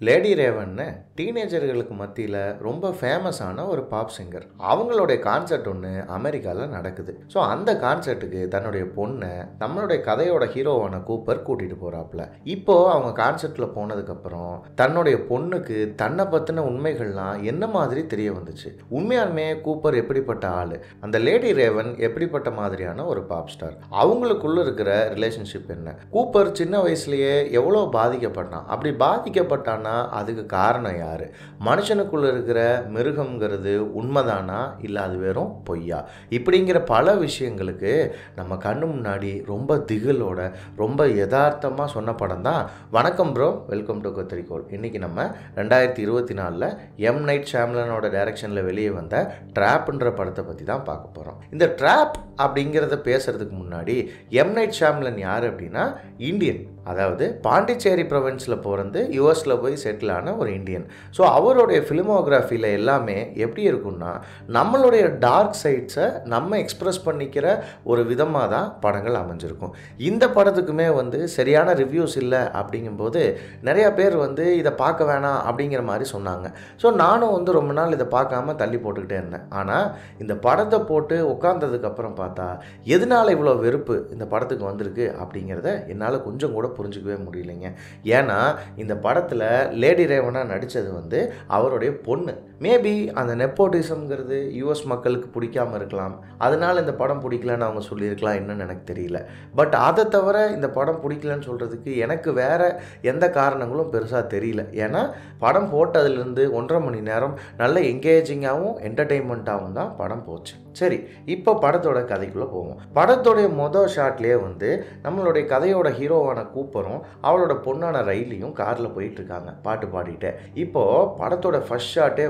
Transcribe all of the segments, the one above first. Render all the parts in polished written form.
Lady ரேவன்னு டீனேஜர்களுக்கு மத்தியில் ரொம்ப ஃபேமஸான ஒரு பாப் சிங்கர். அவங்களுடைய கான்சர்ட் ஒன்று அமெரிக்காவில் நடக்குது. ஸோ அந்த கான்சர்ட்டுக்கு தன்னுடைய பொண்ணை நம்மளுடைய கதையோட ஹீரோவான கூப்பர் கூட்டிகிட்டு போகிறாப்புல. இப்போது அவங்க கான்சர்ட்டில் போனதுக்கப்புறம் தன்னுடைய பொண்ணுக்கு தன்னை பற்றின உண்மைகள்லாம் என்ன மாதிரி தெரிய வந்துச்சு. உண்மையாலுமே கூப்பர் எப்படிப்பட்ட ஆள், அந்த லேடி ரேவன் எப்படிப்பட்ட மாதிரியான ஒரு பாப் ஸ்டார், அவங்களுக்குள்ள இருக்கிற ரிலேஷன்ஷிப் என்ன, கூப்பர் சின்ன வயசுலேயே எவ்வளோ பாதிக்கப்பட்டான், அப்படி பாதிக்கப்பட்டான்னா அதுக்கு காரணம் யாரு, மனுஷனுக்குள்ள இருக்கிற மிருகம்ங்கிறது உண்மைதானா இல்லை அது வெறும் பொய்யா, இப்படிங்கிற பல விஷயங்களுக்கு நம்ம கண்ணு முன்னாடி ரொம்ப திகிலோட ரொம்ப யதார்த்தமாக சொன்ன படம் தான் வணக்கம் ப்ரோ, வெல்கம் டு கத்திரிக்கோள். இன்றைக்கி நம்ம 2024 எம் நைட் ஷாம்லனோட டைரக்ஷனில் வெளியே வந்த ட்ராப்ன்ற படத்தை பற்றி தான் பார்க்க போகிறோம். இந்த ட்ராப் அப்படிங்கிறத பேசுறதுக்கு முன்னாடி எம் நைட் ஷாம்லன் யார் அப்படின்னா இந்தியன், அதாவது பாண்டிச்சேரி ப்ரொவின்ஸில் பிறந்து யூஎஸில் போய் செட்டில் ஆன ஒரு இந்தியன். ஸோ அவருடைய ஃபிலிமோகிராஃபியில் எல்லாமே எப்படி இருக்குன்னா நம்மளுடைய டார்க் சைட்ஸை நம்ம எக்ஸ்ப்ரெஸ் பண்ணிக்கிற ஒரு விதமாக தான் படங்கள் அமைஞ்சிருக்கும். இந்த படத்துக்குமே சரியான ரிவ்யூஸ் இல்லை அப்படிங்கும்போது நிறையா பேர் இதை பார்க்க வேணாம் அப்படிங்கிற மாதிரி சொன்னாங்க. ஸோ நானும் ரொம்ப நாள் இதை பார்க்காம தள்ளி போட்டுக்கிட்டே இருந்தேன். ஆனால் இந்த படத்தை போட்டு உட்காந்ததுக்கப்புறம் பார்த்தா எதனால் இவ்வளோ வெறுப்பு இந்த படத்துக்கு வந்திருக்கு அப்படிங்கிறத என்னால் கொஞ்சம் கூட புரிஞ்சிக்கவே முடியலைங்க. ஏன்னா இந்த படத்தில் லேடி ரேவனாக நடித்தது அவருடைய பொண்ணு. மேபி அந்த நெப்போட்டிசம்ங்கிறது யூஎஸ் மக்களுக்கு பிடிக்காமல் இருக்கலாம், அதனால் இந்த படம் பிடிக்கலன்னு அவங்க சொல்லியிருக்கலாம், என்னன்னு எனக்கு தெரியல. பட் அதை தவிர இந்த படம் பிடிக்கலன்னு சொல்கிறதுக்கு எனக்கு வேறு எந்த காரணங்களும் பெருசாக தெரியல. ஏன்னா படம் போட்டதுலேருந்து 1.5 மணி நேரம் நல்ல என்கேஜிங்காகவும் என்டர்டெயின்மெண்ட்டாகவும் தான் படம் போச்சு. சரி, இப்போ படத்தோட கதைக்குள்ளே போவோம். படத்தோடைய மொதல் ஷாட்லேயே நம்மளுடைய கதையோட ஹீரோவான கூப்பரும் அவளோட பொண்ணான ரைலியும் காரில் போயிட்டுருக்காங்க பாட்டு பாடிட்டு. இப்போது படத்தோட ஃபர்ஸ்ட் ஷாட்டே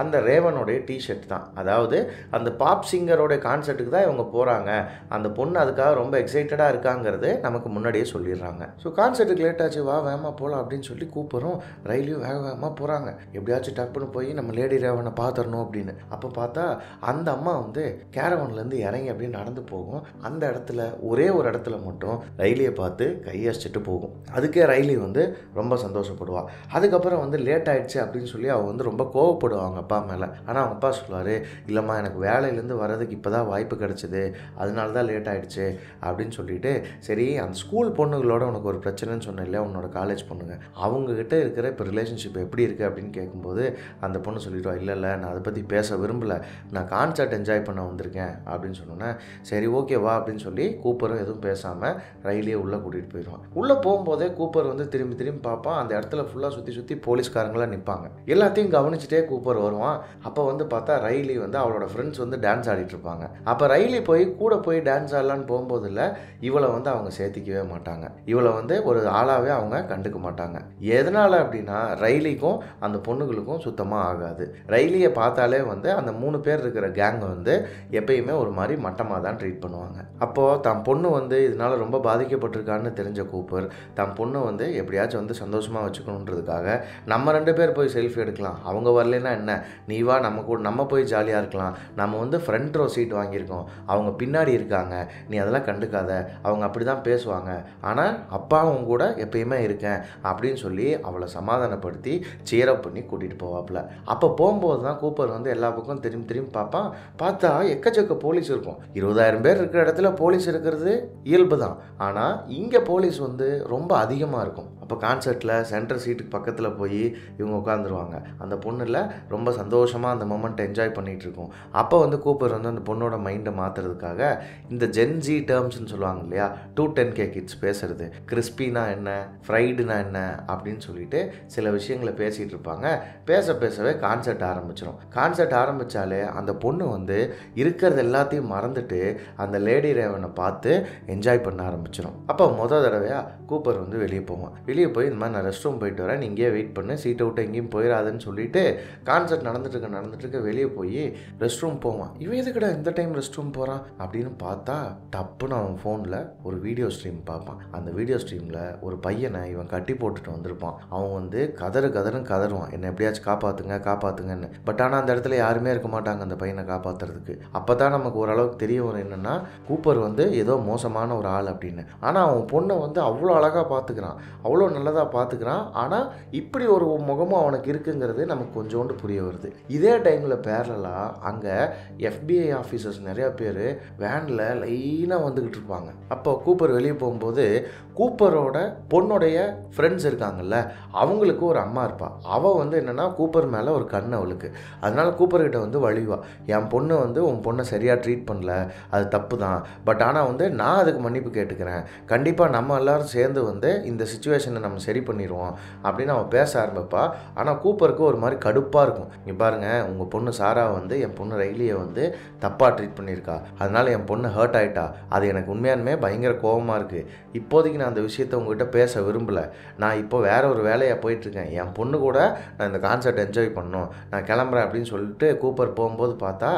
அந்த ரேவனுடைய டிஷர்ட் தான். அதாவது அந்த பாப் சிங்கரோட கான்சர்ட்டுக்கு தான் இவங்க போகிறாங்க, அந்த பொண்ணு அதுக்காக ரொம்ப எக்ஸைட்டடாக இருக்காங்கிறது நமக்கு முன்னாடியே சொல்லிடுறாங்க. ஸோ கான்சர்ட்டுக்கு லேட் ஆச்சு, வா வேகமாக போகலாம் அப்படின்னு சொல்லி கூப்பரும் ரைலியும் வேகமாக போகிறாங்க. எப்படியாச்சும் டப்புன்னு போய் நம்ம லேடி ரேவனை பார்த்துடணும் அப்படின்னு. அப்போ பார்த்தா அந்த அம்மா கேரவன்லேருந்து இறங்கி அப்படியே நடந்து போகும். அந்த இடத்துல ஒரே ஒரு இடத்துல மட்டும் ரைலியை பார்த்து கையடிச்சிட்டு போகும். அதுக்கே ரைலி ரொம்ப சந்தோஷப்படுவா. அதுக்கப்புறம் லேட் ஆயிடுச்சு அப்படின்னு சொல்லி அவள் ரொம்ப கோவப்படுவா அவங்க அப்பா மேலே. ஆனால் அவங்க அப்பா சொல்லுவார், இல்லைம்மா எனக்கு வேலையிலேருந்து வர்றதுக்கு இப்போ தான் வாய்ப்பு கிடச்சிது, அதனால தான் லேட் ஆகிடுச்சு அப்படின்னு சொல்லிட்டு, சரி அந்த ஸ்கூல் பொண்ணுகளோட உனக்கு ஒரு பிரச்சனைன்னு சொன்ன இல்லையா, உன்னோட காலேஜ் பொண்ணுங்க அவங்கக்கிட்ட இருக்கிற இப்போ ரிலேஷன்ஷிப் எப்படி இருக்குது அப்படின்னு கேட்கும்போது அந்த பொண்ணு சொல்லிடுவா, இல்லை நான் அதை பற்றி பேச விரும்பலை, நான் கான்சர்ட் என்ஜாய் பண்ண வந்திருக்கேன் அப்படின்னு சொன்னோன்னே, சரி ஓகே வா அப்படின்னு சொல்லி கூப்பரும் எதுவும் பேசாமல் ரயிலே உள்ளே கூட்டிகிட்டு போயிடுவான். உள்ளே போகும்போதே கூப்பர் திரும்பி திரும்பி பார்ப்பான். அந்த இடத்துல ஃபுல்லாக சுற்றி போலீஸ்காரங்களாம் நிற்பாங்க. எல்லாத்தையும் கவனிச்சுட்டே கூப்பர் வருவான். அப்போ பார்த்தா ரைலி அவளோட ஃப்ரெண்ட்ஸ் டான்ஸ் ஆடிட்டு இருப்பாங்க. அப்போ ரைலி கூட போய் டான்ஸ் ஆடலான்னு போகும்போது இல்லை, இவளை அவங்க சேர்த்திக்கவே மாட்டாங்க. இவளை ஒரு ஆளாகவே அவங்க கண்டுக்க மாட்டாங்க. எதனால் அப்படின்னா ரைலிக்கும் அந்த பொண்ணுகளுக்கும் சுத்தமாக ஆகாது. ரைலியை பார்த்தாலே அந்த 3 பேர் இருக்கிற கேங் எப்பயுமே ஒரு மாதிரி மட்டமாக தான் ட்ரீட் பண்ணுவாங்க. அப்போது தன் பொண்ணு இதனால் ரொம்ப பாதிக்கப்பட்டிருக்கான்னு தெரிஞ்ச கூப்பர் தன் பொண்ணு எப்படியாச்சும் சந்தோஷமாக வச்சுக்கணுன்றதுக்காக நம்ம 2 பேர் போய் செல்ஃபி எடுக்கலாம், அவங்க வரலன்னா என்ன, நீ வா நம்ம போய் ஜாலியாக இருக்கலாம், நம்ம ஃப்ரண்ட் ரோ சீட் வாங்கியிருக்கோம், அவங்க பின்னாடி இருக்காங்க, நீ அதெல்லாம் கண்டுக்காத, அவங்க அப்படி தான் பேசுவாங்க, ஆனால் அப்பாவும் கூட எப்பயுமே இருக்கேன் அப்படின்னு சொல்லி அவளை சமாதானப்படுத்தி சேரப் பண்ணி கூட்டிகிட்டு போவாப்புல. அப்போ போகும்போது தான் கூப்பர் எல்லா பக்கம் திரும்பி பார்ப்பான். பார்த்தா எக்கச்சக்க போலீஸ் இருக்கும். 20,000 பேர் இருக்கிற இடத்துல போலீஸ் இருக்கிறது இயல்பு தான். ஆனால் இங்கே போலீஸ் ரொம்ப அதிகமாக இருக்கும். அப்போ கான்சர்ட்டில் சென்டர் சீட்டுக்கு பக்கத்தில் போய் இவங்க உட்காந்துருவாங்க. அந்த பொண்ணில் ரொம்ப சந்தோஷமாக அந்த மொமெண்ட்டை என்ஜாய் பண்ணிகிட்டு இருக்கும். அப்போ கூப்பர் அந்த பொண்ணோட மைண்டை மாற்றுறதுக்காக இந்த ஜென்ஜி டேர்ம்ஸ்ன்னு சொல்லுவாங்க இல்லையா, 210K கிட்ஸ் பேசுறது, கிறிஸ்பினா என்ன, ஃப்ரைடுனா என்ன அப்படின்னு சொல்லிட்டு சில விஷயங்களை பேசிகிட்டு இருப்பாங்க. பேசவே கான்சர்ட் ஆரம்பிச்சிடும். கான்சர்ட் ஆரம்பித்தாலே அந்த பொண்ணு இருக்கிறது எல்லாத்தையும் மறந்துட்டு அந்த லேடி ரேவனை பார்த்து என்ஜாய் பண்ண ஆரம்பிச்சிடும். அப்போ மொதல் தடவையாக கூப்பர் வெளியே போவான். வெளியே போய் இந்த மாதிரி நான் ரெஸ்ட் ரூம் போயிட்டு வரேன், நீ இங்கேயே வெயிட் பண்ணு, சீட்டை விட்டு எங்கேயும் போயிடாதுன்னு சொல்லிட்டு கான்சர்ட் நடந்துட்டு இருக்க வெளியே போய் ரெஸ்ட் ரூம் போவான். இவன் எதுக்கடா இந்த டைம் ரெஸ்ட் ரூம் போகிறான் அப்படின்னு பார்த்தா டப்புன்னு அவன் ஃபோனில் ஒரு வீடியோ ஸ்ட்ரீம் பார்ப்பான். அந்த வீடியோ ஸ்ட்ரீமில் ஒரு பையனை இவன் கட்டி போட்டுட்டு வந்திருப்பான். அவன் கதறுன்னு கதறுவான், என்னை எப்படியாச்சும் காப்பாற்றுங்கன்னு. பட் ஆனால் அந்த இடத்துல யாருமே இருக்க மாட்டாங்க அந்த பையனை காப்பாற்றுற பார்க்குறதுக்கு. அப்போ தான் நமக்கு ஓரளவுக்கு தெரிய வரும் என்னென்னா, கூப்பர் வந்து ஏதோ மோசமான ஒரு ஆள் அப்படின்னு. ஆனால் அவன் பொண்ணை வந்து அவ்வளோ அழகாக பார்த்துக்கிறான், அவ்வளோ நல்லதாக பார்த்துக்கிறான். ஆனால் இப்படி ஒரு முகமும் அவனுக்கு இருக்குங்கிறது நமக்கு கொஞ்சோண்டு புரிய வருது. இதே டைமில் பேரலாக அங்கே FBI ஆஃபீஸர்ஸ் நிறையா பேர் வேனில் லைனாக வந்துக்கிட்டு இருப்பாங்க. அப்போ கூப்பர் வெளியே போகும்போது கூப்பரோட பொண்ணுடைய ஃப்ரெண்ட்ஸ் இருக்காங்கல்ல, அவங்களுக்கு ஒரு அம்மா இருப்பாள். அவள் வந்து என்னென்னா கூப்பர் மேலே ஒரு கண் அவளுக்கு. அதனால் கூப்பர்கிட்ட வந்து வழிவா, என் பொண்ணு வந்து உன் பொண்ணை சரியாக ட்ரீட் பண்ணல, அது தப்பு தான், பட் ஆனால் வந்து நான் அதுக்கு மன்னிப்பு கேட்டுக்கிறேன், கண்டிப்பாக நம்ம எல்லோரும் சேர்ந்து வந்து இந்த சுச்சுவேஷனை நம்ம சரி பண்ணிடுவோம் அப்படின்னு அவன் பேச ஆரம்பிப்பா. ஆனால் கூப்பருக்கு ஒரு மாதிரி கடுப்பாக இருக்கும். இங்கே பாருங்கள், உங்கள் பொண்ணு சாரா வந்து என் பொண்ணு ரைலியை வந்து தப்பாக ட்ரீட் பண்ணியிருக்கா, அதனால் என் பொண்ணு ஹர்ட் ஆகிட்டா, அது எனக்கு உண்மையானுமே பயங்கர கோபமாக இருக்குது. இப்போதைக்கு நான் அந்த விஷயத்தை உங்ககிட்ட பேச விரும்பலை, நான் இப்போ வேற ஒரு வேலையாக போயிட்டுருக்கேன், என் பொண்ணு கூட நான் இந்த கான்சர்ட் என்ஜாய் பண்ணணும், நான் கிளம்புறேன் அப்படின்னு சொல்லிட்டு கூப்பர் போகும்போது பார்த்தா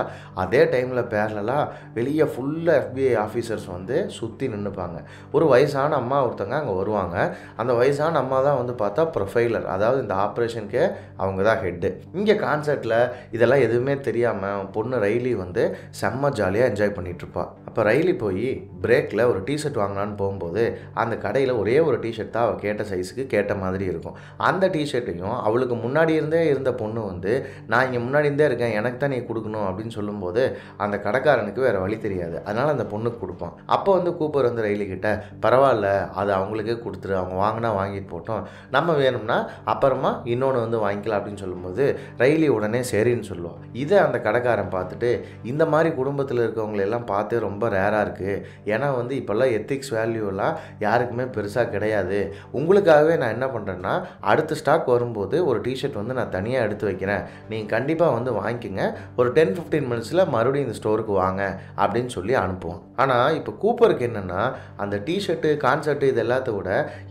அதே டைமில் பேரலாக வெளியே ஃபுல்லாக FBI ஆஃபீஸர்ஸ் வந்து சுற்றி நின்றுப்பாங்க. ஒரு வயசான அம்மா ஒருத்தங்க அங்கே வருவாங்க. அந்த வயசான அம்மா தான் வந்து பார்த்தா ப்ரொஃபைலர், அதாவது இந்த ஆப்ரேஷனுக்கு அவங்க தான் ஹெட்டு. இங்கே கான்சர்ட்டில் இதெல்லாம் எதுவுமே தெரியாமல் பொண்ணு ரைலி வந்து செம்ம ஜாலியாக என்ஜாய் பண்ணிகிட்ருப்பா. அப்போ ரைலி போய் பிரேக்கில் ஒரு டிஷர்ட் வாங்கினான்னு போகும்போது அந்த கடையில் ஒரே ஒரு டிஷர்ட் தான் அவள் கேட்ட சைஸுக்கு கேட்ட மாதிரி இருக்கும். அந்த டிஷர்ட்டையும் அவளுக்கு முன்னாடி இருந்தே இருந்த பொண்ணு வந்து நான் இங்கே முன்னாடி இருந்தே இருக்கேன், எனக்கு தான் நீ கொடுக்கணும் அப்படின்னு சொல்லும்போது அந்த கடைக்காரனுக்கு வேறு வழி தெரியாது, அதனால் அந்த பொண்ணுக்கு கொடுப்பான். அப்போ வந்து கூப்பர் வந்து ரைலி கிட்ட, பரவாயில்ல அது அவங்களுக்கே கொடுத்துரு, அவங்க வாங்கினா வாங்கிட்டு போட்டோம், நம்ம வேணும்னா அப்புறமா இன்னொன்று வந்து வாங்கிக்கலாம் அப்படின்னு சொல்லும்போது ரைலி உடனே சரின்னு சொல்லுவோம். இதை அந்த கடைக்காரன் பார்த்துட்டு, இந்த மாதிரி குடும்பத்தில் இருக்கவங்களெல்லாம் பார்த்து ரொம்ப ரேராக இருக்குது, ஏன்னா வந்து இப்போல்லாம் எத்திக்ஸ் வேல்யூலாம் யாருக்குமே பெருசாக கிடையாது, உங்களுக்காகவே நான் என்ன பண்ணுறேன்னா அடுத்த ஸ்டாக் வரும்போது ஒரு டிஷர்ட் வந்து நான் தனியாக எடுத்து வைக்கிறேன், நீங்கள் கண்டிப்பாக வந்து வாங்கிக்கோங்க, ஒரு 10-15 மினிட்ஸில் மறுபடியும் இந்த ஸ்டோருக்கு வாங்க அப்படின்னு சொல்லி அனுப்புவோம். ஆனால் இப்போ கூப்பருக்கு என்னென்னா அந்த டிஷர்ட்டு கான்சர்ட்டு இது எல்லாத்த விட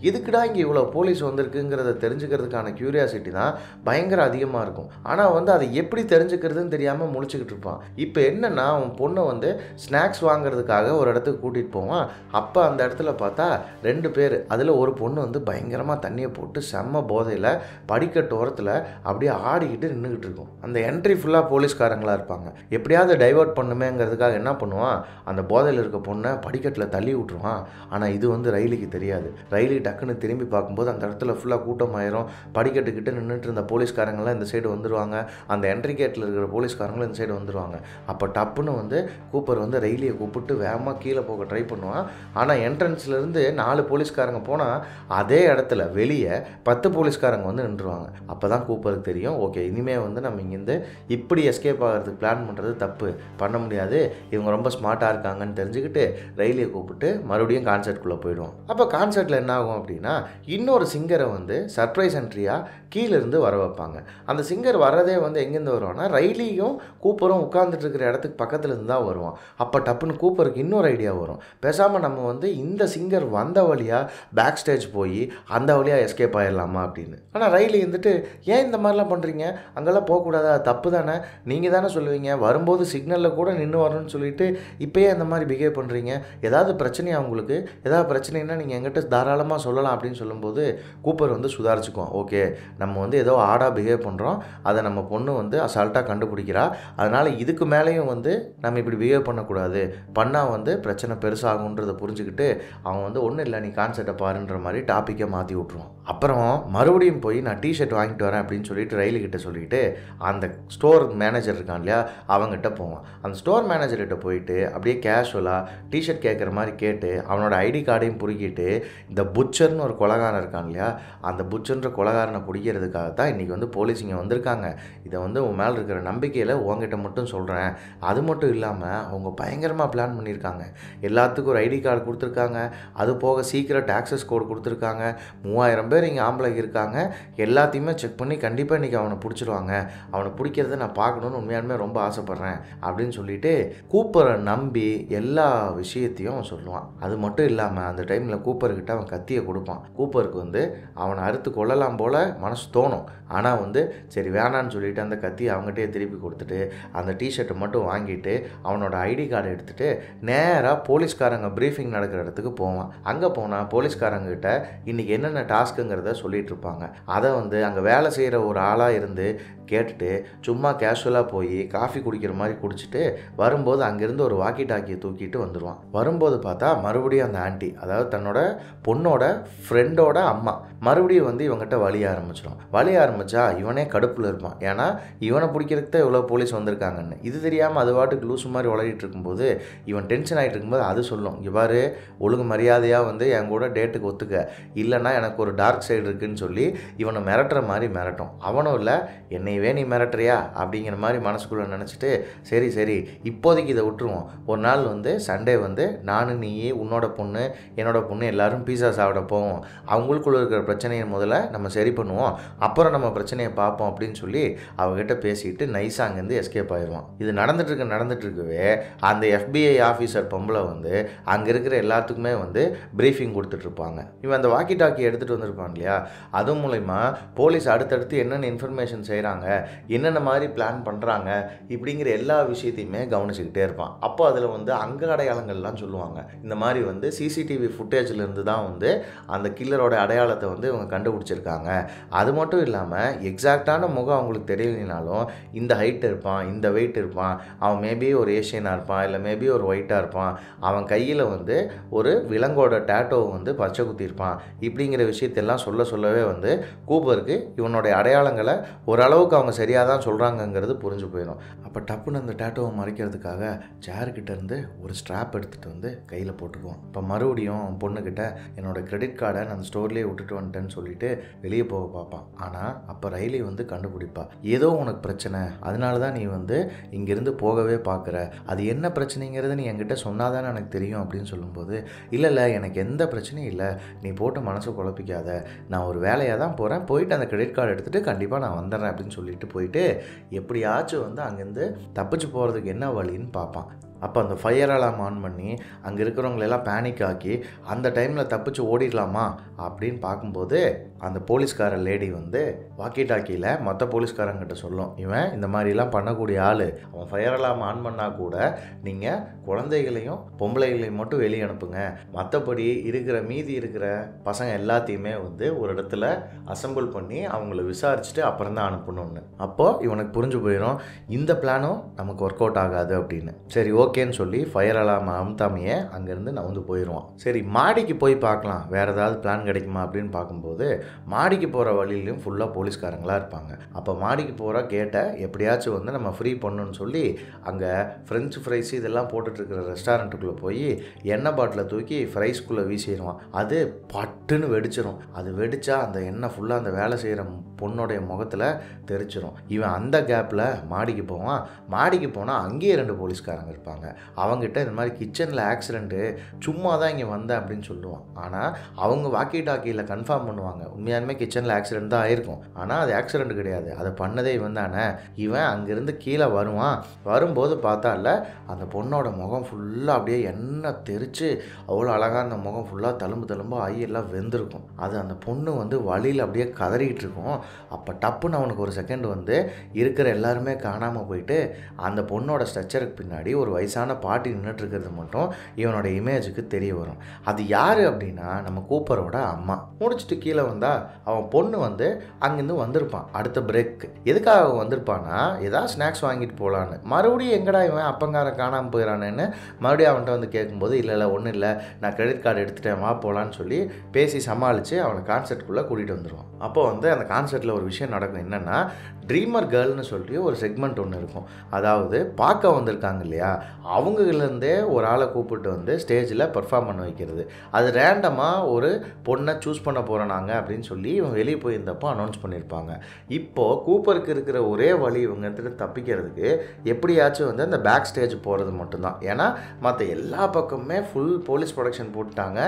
எதுக்குடா இங்கே இவ்வளோ போலீஸ் வந்திருக்குங்கிறத தெரிஞ்சுக்கிறதுக்கான க்யூரியாசிட்டி தான் பயங்கர அதிகமாக இருக்கும். ஆனால் வந்து அதை எப்படி தெரிஞ்சுக்கிறதுன்னு தெரியாமல் முழிச்சுக்கிட்டு இருப்பான். இப்போ என்னென்னா அவன் பொண்ணை வந்து ஸ்நாக்ஸ் வாங்குறதுக்காக ஒரு இடத்துக்கு கூட்டிகிட்டு போவான். அப்போ அந்த இடத்துல பார்த்தா 2 பேர், அதில் ஒரு பொண்ணு வந்து பயங்கரமாக தண்ணியை போட்டு செம்ம போதையில் படிக்கட்டு ஓரத்தில் அப்படியே ஆடிக்கிட்டு நின்றுக்கிட்டு இருக்கும். அந்த என்ட்ரி ஃபுல்லாக போலீஸ்காரங்களாக இருப்பாங்க. எப்படியாவது டைவர்ட் பண்ணுமேங்கிறதுக்காக என்ன பண்ணுவான், அந்த போதையில் இருக்க பொண்ணை படிக்கட்டில் தள்ளி விட்டுருவான். ஆனால் இது வந்து ரயிலுக்கு தெரியாது. ரயிலு டக்குன்னு திரும்பி பார்க்கும்போது அந்த இடத்துல ஃபுல்லாக கூட்டமாயிரும். படிக்கட்டுக்கிட்ட நின்றுட்டு இருந்த போலீஸ்காரங்களாம் இந்த சைடு வந்துடுவாங்க, அந்த என்ட்ரி கேட்டில் இருக்கிற போலீஸ்காரங்களும் இந்த சைடு வந்துடுவாங்க. அப்போ டப்புன்னு வந்து கூப்பர் வந்து ரயிலியை கூப்பிட்டு வேகமாக கீழே போக ட்ரை பண்ணுவான். ஆனால் என்ட்ரன்ஸ்லேருந்து 4 போலீஸ்காரங்க போனால் அதே இடத்துல வெளியே 10 போலீஸ்காரங்க வந்து நின்றுவாங்க. அப்போ தான் கூப்பருக்கு தெரியும், ஓகே இனிமேல் வந்து நம்ம இங்கேருந்து இப்படி எஸ்கேப் ஆகிறதுக்கு பிளான் பண்ணுறது தப்பு, பண்ண முடியாது, இவங்க ரொம்ப ஸ்மார்ட்டாக இருக்காங்கன்னு தெரிஞ்சுக்கிட்டு ரயிலியை கூப்பிட்டு மறுபடியும் கான்சர்ட்குள்ளே போயிடுவோம். அப்போ கான்சர்ட்டில் என்ன ஆகும் அப்படின்னா இன்னொரு சிங்கரை வந்து சர்ப்ரைஸ் என்ட்ரியாக கீழேருந்து வர வைப்பாங்க. அந்த சிங்கர் வரதே வந்து எங்கேருந்து வருவான்னா ரயிலியும் கூப்பரும் உட்கார்ந்துட்டு இருக்கிற இடத்துக்கு பக்கத்தில் இருந்து தான் வருவான். அப்போ டப்புன்னு கூப்பருக்கு இன்னொரு ஐடியா வரும், பேசாமல் நம்ம வந்து இந்த சிங்கர் வந்த வழியாக பேக் ஸ்டேஜ் போய் அந்த வழியாக எஸ்கேப் ஆகிடலாமா அப்படின்னு. ஆனால் ரயிலி வந்துட்டு ஏன் இந்த மாதிரிலாம் பண்ணுறீங்க, அங்கெல்லாம் போகக்கூடாதா, தப்பு தானே, நீங்கள் தானே சொல்லுவீங்க வரும்போது சிக்னலில் கூட நின்று வரணும்னு சொல்லிட்டு இப்போயே இந்த மாதிரி பிஹேவ் பண்ணுறீங்க, ஏதாவது பிரச்சனையா உங்களுக்கு, ஏதாவது பிரச்சனைனா நீங்கள் எங்கிட்ட தாராளமாக சொல்லலாம் அப்படின்னு சொல்லும்போது கூப்பர் வந்து சுதாரிச்சுக்குவோம். ஓகே நம்ம வந்து ஏதோ ஆடாக பிஹேவ் பண்ணுறோம், அதை நம்ம பொண்ணு வந்து அசால்ட்டாக கண்டுபிடிக்கிறா, அதனால் இதுக்கு மேலேயும் வந்து நம்ம இப்படி பிஹேவ் பண்ணக்கூடாது, பண்ணால் வந்து பிரச்சனை பெருசாகுன்றதை புரிஞ்சுக்கிட்டு அவன் வந்து ஒன்றும் இல்லை நீ கான்செப்டை பாருன்ற மாதிரி டாப்பிக்கை மாற்றி விட்ருவான். அப்புறம் மறுபடியும் போய் நான் டிஷர்ட் வாங்கிட்டு வரேன் அப்படின்னு சொல்லிட்டு ரயிலுக்கிட்ட சொல்லிவிட்டு அந்த ஸ்டோர் மேனேஜர் இருக்கான் இல்லையா அவங்ககிட்ட போவான். அந்த ஸ்டோர் மேனேஜர்கிட்ட போயிட்டு அப்படியே கேஷுவலாக டிஷர்ட் கேட்குற மாதிரி கேட்டு அவனோட ஐடி கார்டையும் புரிக்கிட்டு இந்த புச்சர்னு ஒரு கொலகாரன் இருக்கான் இல்லையா அந்த புச்சர்ன்ற கொலகாரனை பிடிக்கிறதுக்காக தான் இன்றைக்கி வந்து போலீஸ் இங்கே வந்திருக்காங்க, இதை வந்து உன் மேலே இருக்கிற நம்பிக்கையில் உங்ககிட்ட மட்டும் சொல்கிறேன், அது மட்டும் இல்லாமல் அவங்க பயங்கரமாக பிளான் பண்ணியிருக்காங்க, எல்லாத்துக்கும் ஒரு ஐடி கார்டு கொடுத்துருக்காங்க, அது போக சீக்ரெட் ஆக்சஸ் கோடு கொடுத்துருக்காங்க, 3000 பேர் இங்கே ஆம்பளை இருக்காங்க, எல்லாத்தையுமே செக் பண்ணி கண்டிப்பாக இன்றைக்கி அவனை பிடிச்சிருவாங்க, அவனை பிடிக்கிறத நான் பார்க்கணுன்னு உண்மையாலுமே ரொம்ப ஆசைப்பட்றேன் அப்படின்னு சொல்லிட்டு கூப்பரை நம்பி எல்லா விஷயத்தையும் சொல்லுவான். அது மட்டும் இல்லாமல் அந்த டைமில் கூப்பர்கிட்ட அவன் கத்தியை கொடுப்பான். கூப்பருக்கு வந்து அவனை அறுத்து கொள்ளலாம் போல் மனசு தோணும், ஆனால் வந்து சரி வேணான்னு சொல்லிட்டு அந்த கத்தியை அவங்ககிட்டயே திருப்பி கொடுத்துட்டு அந்த டிஷர்ட்டை மட்டும் வாங்கிட்டு அவனோட ஐடி கார்டை எடுத்துகிட்டு நேராக போலீஸ்காரங்க ப்ரீஃபிங் நடக்கிற இடத்துக்கு போவான். அங்கே போனால் போலீஸ்காரங்கிட்ட இன்றைக்கி என்னென்ன டாஸ்க்குங்க நடக்குதுங்கிறத சொல்லிட்டு இருப்பாங்க. அதை வந்து அங்கே வேலை செய்கிற ஒரு ஆளாக இருந்து கேட்டுட்டு சும்மா கேஷுவலாக போய் காஃபி குடிக்கிற மாதிரி குடிச்சிட்டு வரும்போது அங்கேருந்து ஒரு வாக்கி டாக்கியை தூக்கிட்டு வந்துடுவான். வரும்போது பார்த்தா மறுபடியும் அந்த ஆண்டி, அதாவது தன்னோட பொண்ணோட ஃப்ரெண்டோட அம்மா, மறுபடியும் வந்து இவங்ககிட்ட வலிய ஆரம்பிச்சா இவனே கடுப்பில் இருப்பான். ஏன்னா இவனை பிடிக்கிறதுக்கு தான் இவ்வளோ போலீஸ் வந்திருக்காங்கன்னு. இது தெரியாமல் அது பாட்டுக்கு லூசு மாதிரி உளறிட்டு இருக்கும்போது இவன் டென்ஷன் ஆகிட்டு இருக்கும்போது அது சொல்லும், இங்கே பாரு, ஒழுங்கு மரியாதையாக வந்து என் கூட டேட்டுக்கு ஒத்துக்க, இல்லைன்னா எனக்கு ஒரு டார்க் சைடு இருக்குதுன்னு சொல்லி இவனை மிரட்டுற மாதிரி மிரட்டும். அவனும் இல்லை, என்னையவே நீ மிரட்டுறியா அப்படிங்கிற மாதிரி மனசுக்குள்ளே நினச்சிட்டு சரி இப்போதைக்கு இதை விட்டுருவோம், ஒரு நாள் வந்து சண்டே வந்து நான் நீ உன்னோட பொண்ணு என்னோட பொண்ணு எல்லோரும் பீஸா சாப்பிட போவோம், அவங்களுக்குள்ள இருக்கிற பிரச்சனையை முதல்ல நம்ம சரி பண்ணுவோம், அப்புறம் நம்ம பிரச்சனையை பார்ப்போம் அப்படின்னு சொல்லி அவங்ககிட்ட பேசிட்டு நைஸாக அங்கேருந்து எஸ்கேப் ஆயிடுவான். இது நடந்துட்டு இருக்கவே அந்த FBI ஆஃபீஸர் பொம்பளை வந்து அங்கே இருக்கிற எல்லாத்துக்குமே வந்து ப்ரீஃபிங் கொடுத்துட்ருப்பாங்க. இவன் அந்த வாக்கி டாக்கி எடுத்துகிட்டு வந்திருப்பான் இல்லையா, அது மூலயமா போலீஸ் அடுத்தடுத்து என்னென்ன இன்ஃபர்மேஷன் செய்கிறாங்க, என்னென்ன மாதிரி பிளான் பண்ணுறாங்க, இப்படிங்கிற எல்லா விஷயத்தையுமே கவனிச்சுக்கிட்டே இருப்பான். அப்போ அதில் வந்து அங்க அடையாளங்கள்லாம் சொல்லுவாங்க. இந்த மாதிரி வந்து சிசிடிவி ஃபுட்டேஜ்லேருந்து தான் வந்து அந்த கில்லரோட அடையாளத்தை வந்து இவங்க கண்டுபிடிச்சிருக்காங்க. அது மட்டும் இல்லாமல் எக்ஸாக்டான முகம் அவங்களுக்கு தெரியலனாலும் இந்த ஹைட் இருப்பான், இந்த வெயிட் இருப்பான், அவன் மேபி ஒரு ஏஷியனாக இருப்பான், இல்லை மேபி ஒரு ஒயிட்டாக இருப்பான், அவன் கையில் வந்து ஒரு விலங்கோட டேட்டோ வந்து பச்சை குத்திருப்பான், இப்படிங்கிற விஷயத்தெல்லாம் சொல்லவே வந்து கூப்பருக்கு இவனுடைய அடையாளங்களை ஓரளவுக்கு அவங்க சரியாக தான் சொல்கிறாங்கங்கிறது புரிஞ்சு போயிடும். அப்போ டப்புன்னு அந்த டேட்டோவை மறைக்கிறதுக்காக சேர்கிட்ட இருந்து ஒரு ஸ்ட்ராப் எடுத்துகிட்டு வந்து கையில் போட்டுக்குவான். இப்போ மறுபடியும் அவன் பொண்ணுக்கிட்ட என்னோடய கிரெடிட் கார்டை நான் ஸ்டோர்லேயே விட்டுட்டு வந்துட்டேன்னு சொல்லிட்டு வெளியே போக பார்ப்பான். ஆனால் அப்போ ரைலி வந்து கண்டுபிடிப்பா, ஏதோ உனக்கு பிரச்சனை, அதனால தான் நீ வந்து இங்கேருந்து போகவே பார்க்குற, அது என்ன பிரச்சனைங்கிறது நீ என்கிட்ட சொன்னாதானே எனக்கு தெரியும் அப்படின்னு சொல்லும்போது, இல்லை எனக்கு எந்த பிரச்சனையும் இல்லை, நீ போட்டு மனசை குழப்பிக்காத, நான் ஒரு வேலையாக தான் போகிறேன், போயிட்டு அந்த கிரெடிட் கார்டு எடுத்துகிட்டு கண்டிப்பாக நான் வந்துடுறேன் அப்படின்னு சொல்லிட்டு போயிட்டு எப்படியாச்சும் வந்து அங்கேருந்து தப்பிச்சு போகிறதுக்கு என்ன வழின்னு பார்ப்பான். அப்போ அந்த ஃபயர் அலார்ம் ஆன் பண்ணி அங்கே இருக்கிறவங்களெல்லாம் பேனிக் ஆக்கி அந்த டைமில் தப்பிச்சு ஓடிடலாமா அப்படின்னு பார்க்கும்போது அந்த போலீஸ்கார லேடி வந்து வாக்கி டாக்கியில் மற்ற போலீஸ்காரங்கிட்ட சொல்லும், இவன் இந்த மாதிரிலாம் பண்ணக்கூடிய ஆள், அவன் ஃபயர் அலார்ம் ஆன் பண்ணால் கூட நீங்கள் குழந்தைகளையும் பொம்பளைகளையும் மட்டும் வெளியே அனுப்புங்க, மற்றபடி மீதி இருக்கிற பசங்க எல்லாத்தையுமே வந்து ஒரு இடத்துல அசம்பிள் பண்ணி அவங்கள விசாரிச்சுட்டு அப்புறம் தான் அனுப்பணும்னு. அப்போது இவனுக்கு புரிஞ்சு போயிடும் இந்த பிளானும் நமக்கு ஒர்க் அவுட் ஆகாது அப்படின்னு. சரி ஓகேன்னு சொல்லி ஃபயர் அலார்ம் அமுத்தாமையே அங்கேருந்து நவுந்து போயிடுவான். சரி மாடிக்கு போய் பார்க்கலாம், வேறு ஏதாவது பிளான் கிடைக்குமா அப்படின்னு பார்க்கும்போது மாடிக்கு போகிற வழியிலையும் ஃபுல்லாக போலீஸ்காரங்களாக இருப்பாங்க. அப்போ மாடிக்கு போகிற கேட்டை எப்படியாச்சும் வந்து நம்ம ஃப்ரீ பண்ணணும்னு சொல்லி அங்கே ஃப்ரெஞ்சு ஃப்ரைஸ் இதெல்லாம் போட்டுட்ருக்கிற ரெஸ்டாரண்ட்டுக்குள்ளே போய் எண்ணெய் பாட்டில் தூக்கி ஃப்ரைஸ்குள்ளே வீசிடுவான். அது பட்டுன்னு வெடிச்சிடும். அது வெடித்தா அந்த எண்ணெய் ஃபுல்லாக அந்த வேலை செய்கிற பொண்ணுடைய முகத்தில் தெரிச்சிடும். இவன் அந்த கேப்பில் மாடிக்கு போவான். மாடிக்கு போனால் அங்கேயே 2 போலீஸ்காரங்க இருப்பாங்க. அவங்ககிட்ட இந்த மாதிரி கிச்சனில் ஆக்சிடெண்ட்டு, சும்மா தான் இங்கே வந்தேன் அப்படின்னு சொல்லுவான். ஆனால் அவங்க வாக்கி டாக்கியில் கன்ஃபார்ம் பண்ணுவாங்க, உண்மையாலுமே கிச்சனில் ஆக்சிடெண்ட் தான் ஆயிருக்கும், ஆனால் அது ஆக்சிடெண்ட் கிடையாது, அதை பண்ணதே இவன் தானே. இவன் அங்கேருந்து கீழே வருவான். வரும்போது பார்த்தால அந்த பொண்ணோட முகம் ஃபுல்லாக அப்படியே எண்ணெய் தெரித்து அவ்வளோ அழகாக அந்த முகம் ஃபுல்லாக தழும்பு ஐயெல்லாம் வெந்திருக்கும். அது அந்த பொண்ணு வந்து வழியில் அப்படியே கதறிக்கிட்டு இருக்கும். அப்போ டப்புன்னு அவனுக்கு ஒரு செகண்ட் வந்து இருக்கிற எல்லாருமே காணாமல் போயிட்டு அந்த பொண்ணோட ஸ்ட்ரக்சருக்கு பின்னாடி ஒரு வயசான பாட்டி நின்றுட்டுருக்கிறது மட்டும் இவனோட இமேஜுக்கு தெரிய வரும். அது யார் அப்படின்னா நம்ம கூப்பரோட அம்மா. முடிச்சுட்டு கீழே வந்தால் அவன் பொண்ணு வந்து அங்கேருந்து வந்திருப்பான். அடுத்த பிரேக் எதுக்காக வந்திருப்பான்னா ஏதாவது ஸ்நாக்ஸ் வாங்கிட்டு போகலான்னு. மறுபடியும் எங்கடா இவன் அப்பங்காரன் காணாமல் போயிடறானேன்னு மறுபடியும் அவன்கிட்ட வந்து கேட்கும்போது இல்லை ஒன்றும் இல்லை, நான் கிரெடிட் கார்டு எடுத்துகிட்டேன் வா போகலான்னு சொல்லி பேசி சமாளித்து அவனை கான்செர்ட்குள்ளே கூட்டிகிட்டு வந்துடுவான். அப்போ வந்து அந்த கான்செர்ட்டில் ஒரு விஷயம் நடக்கும். என்னென்னா ட்ரீமர் கேர்ள்னு சொல்லி ஒரு செக்மெண்ட் ஒன்று இருக்கும். அதாவது பார்க்க வந்திருக்காங்க இல்லையா, அவங்கலேருந்தே ஒரு ஆளை கூப்பிட்டு வந்து ஸ்டேஜில் பெர்ஃபார்ம் பண்ண வைக்கிறது. அது ரேண்டமாக ஒரு பொண்ணை சூஸ் பண்ண போகிறோம் நாங்கள் அப்படின்னு சொல்லி இவங்க வெளியே போயிருந்தப்போ அனௌன்ஸ் பண்ணியிருப்பாங்க. இப்போது கூப்பருக்கு இருக்கிற ஒரே வழி இவங்க வந்துட்டு தப்பிக்கிறதுக்கு எப்படியாச்சும் வந்து அந்த பேக் ஸ்டேஜ் போகிறது மட்டும்தான். ஏன்னா மற்ற எல்லா பக்கமுமே ஃபுல் போலீஸ் ப்ரொடக்ஷன் போட்டுட்டாங்க,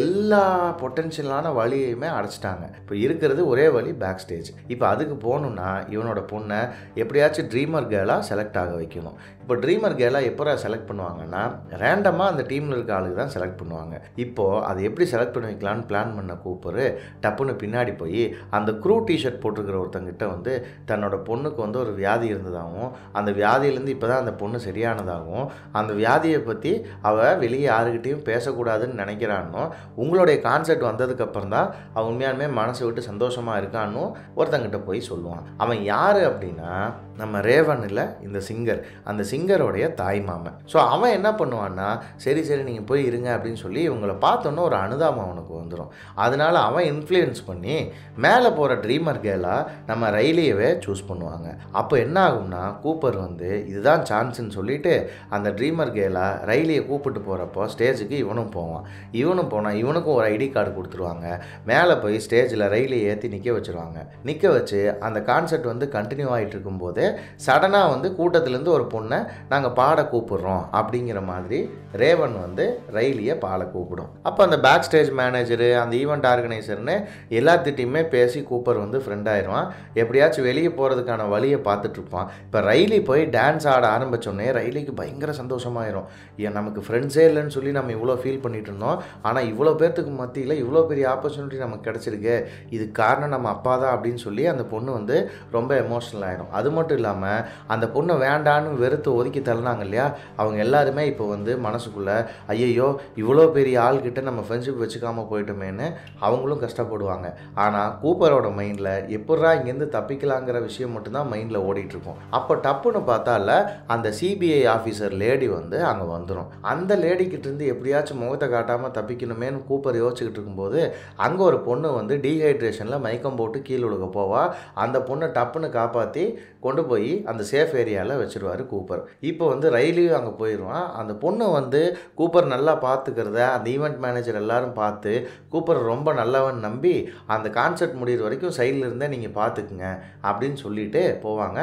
எல்லா பொட்டென்ஷியலான வழியுமே அடைச்சிட்டாங்க. இப்போ இருக்கிறது ஒரே வழி பேக் ஸ்டேஜ். இப்போ அதுக்கு போகணுன்னா இவனோட பொண்ணை எப்படியாச்சும் ட்ரீமர் கேர்ளாக செலக்ட் ஆக வைக்கணும். இப்போ ட்ரீமர் கேலை எப்போ செலக்ட் பண்ணுவாங்கன்னா ரேண்டமாக அந்த டீமில் இருக்க ஆளுக்கு தான் செலக்ட் பண்ணுவாங்க. இப்போது அதை எப்படி செலக்ட் பண்ணி வைக்கலான்னு பிளான் பண்ண கூப்பர் டப்புன்னு பின்னாடி போய் அந்த க்ரூ டிஷர்ட் போட்டிருக்கிற ஒருத்தங்கிட்ட வந்து தன்னோட பொண்ணுக்கு வந்து ஒரு வியாதி இருந்ததாகவும் அந்த வியாதியிலேருந்து இப்போ தான் அந்த பொண்ணு சரியானதாகவும் அந்த வியாதியை பற்றி அவள் வெளியே யாருக்கிட்டையும் பேசக்கூடாதுன்னு நினைக்கிறான்னு உங்களுடைய கான்செப்ட் வந்ததுக்கப்புறம் தான் அவன் உண்மையாலுமே மனசை விட்டு சந்தோஷமாக இருக்கான்னு ஒருத்தங்கிட்ட போய் சொல்லுவான். அவன் யார் அப்படின்னா நம்ம ரேவன் இல்லை, இந்த சிங்கர், அந்த சிங்கருடைய தாய் மாமன். ஸோ அவன் என்ன பண்ணுவான்னா சரி நீங்கள் போய் இருங்க அப்படின்னு சொல்லி இவங்களை பார்த்தோன்னே ஒரு அனுதாபம் அவனுக்கு வந்துடும். அதனால் அவன் இன்ஃப்ளூயன்ஸ் பண்ணி மேலே போகிற ட்ரீமர் கேலாக நம்ம ரைலியவே சூஸ் பண்ணுவாங்க. அப்போ என்ன ஆகும்னா கூப்பர் வந்து இதுதான் சான்ஸ்ன்னு சொல்லிட்டு அந்த ட்ரீமர் கேலாக ரைலியை கூப்பிட்டு போகிறப்போ ஸ்டேஜுக்கு இவனும் போவான். இவனும் போனால் இவனுக்கும் ஒரு ஐடி கார்டு கொடுத்துருவாங்க. மேலே போய் ஸ்டேஜில் ரைலியை ஏற்றி நிற்க வச்சுருவாங்க. நிற்க வச்சு அந்த கான்செப்ட் வந்து கண்டினியூ ஆகிட்டு இருக்கும்போது சடனாக வந்து கூட்டத்திலேருந்து ஒரு பொண்ணை நாங்கள் பாட கூப்பிடுறோம் அப்படிங்கிற மாதிரி ரேவன் வந்து ரைலியை பாட கூப்பிடும். அப்போ அந்த பேக் ஸ்டேஜ் மேனேஜரு, அந்த ஈவெண்ட் ஆர்கனைசர்னு எல்லாத்திட்டையுமே பேசி கூப்பர் வந்து ஃப்ரெண்ட் ஆயிடுவான். எப்படியாச்சும் வெளியே போகிறதுக்கான வழியை பார்த்துட்ருப்பான். இப்போ ரைலி போய் டான்ஸ் ஆட ஆரம்பித்தோடனே ரைலிக்கு பயங்கர சந்தோஷமாயிரும். ஏன் நமக்கு ஃப்ரெண்ட்ஸே இல்லைன்னு சொல்லி நம்ம இவ்வளோ ஃபீல் பண்ணிட்டு இருந்தோம், ஆனால் இவ்வளோ பேர்த்துக்கு மத்தியில் இவ்வளோ பெரிய ஆப்பர்ச்சுனிட்டி நமக்கு கிடச்சிருக்கு, இதுக்கு காரணம் நம்ம அப்பா தான் அப்படின்னு சொல்லி அந்த பொண்ணு வந்து ரொம்ப எமோஷ்னல் ஆகிடும். அது மட்டும் இல்லாமல் அந்த பொண்ணை வேண்டான்னு வெறுத்து ஒதுக்கி தள்ளினாங்க இல்லையா, அவங்க எல்லாருமே இப்போ வந்து மனசுக்குள்ளே ஐயையோ இவ்வளோ பெரிய ஆள்கிட்ட நம்ம ஃப்ரெண்ட்ஷிப் வச்சுக்காமல் போயிட்டோமேன்னு அவங்களும் கஷ்டப்படுவாங்க. ஆனால் கூப்பரோட மைண்டில் எப்படா இங்கேருந்து தப்பிக்கலாங்கிற விஷயம் மட்டும்தான் மைண்டில் ஓடிட்டுருக்கும். அப்போ டப்புன்னு பார்த்தால அந்த சிபிஐ ஆஃபீஸர் லேடி வந்து அங்கே வந்துடும். அந்த லேடிக்கிட்டேருந்து எப்படியாச்சும் முகத்தை காட்டாமல் தப்பிக்கணுமேனு கூப்பர் யோசிச்சுக்கிட்டு இருக்கும்போது அங்கே ஒரு பொண்ணு வந்து டீஹைட்ரேஷனில் மயக்கம் போட்டு கீழே விழுக போவா. அந்த பொண்ணை டப்புன்னு காப்பாற்றி கொண்டு போய் அந்த சேஃப் ஏரியாவில் வச்சுருவார் கூப்பர். இப்போ வந்து ரைலியும் அங்கே போயிடுவான். அந்த பொண்ணு வந்து கூப்பர் நல்லா பார்த்துக்கிறத அந்த ஈவெண்ட் மேனேஜர் எல்லாரும் பார்த்து கூப்பர் ரொம்ப நல்லவன் நம்பி அந்த கான்செர்ட் முடிகிற வரைக்கும் சைடில் இருந்தே நீங்கள் பார்த்துக்குங்க அப்படின்னு சொல்லிட்டு போவாங்க.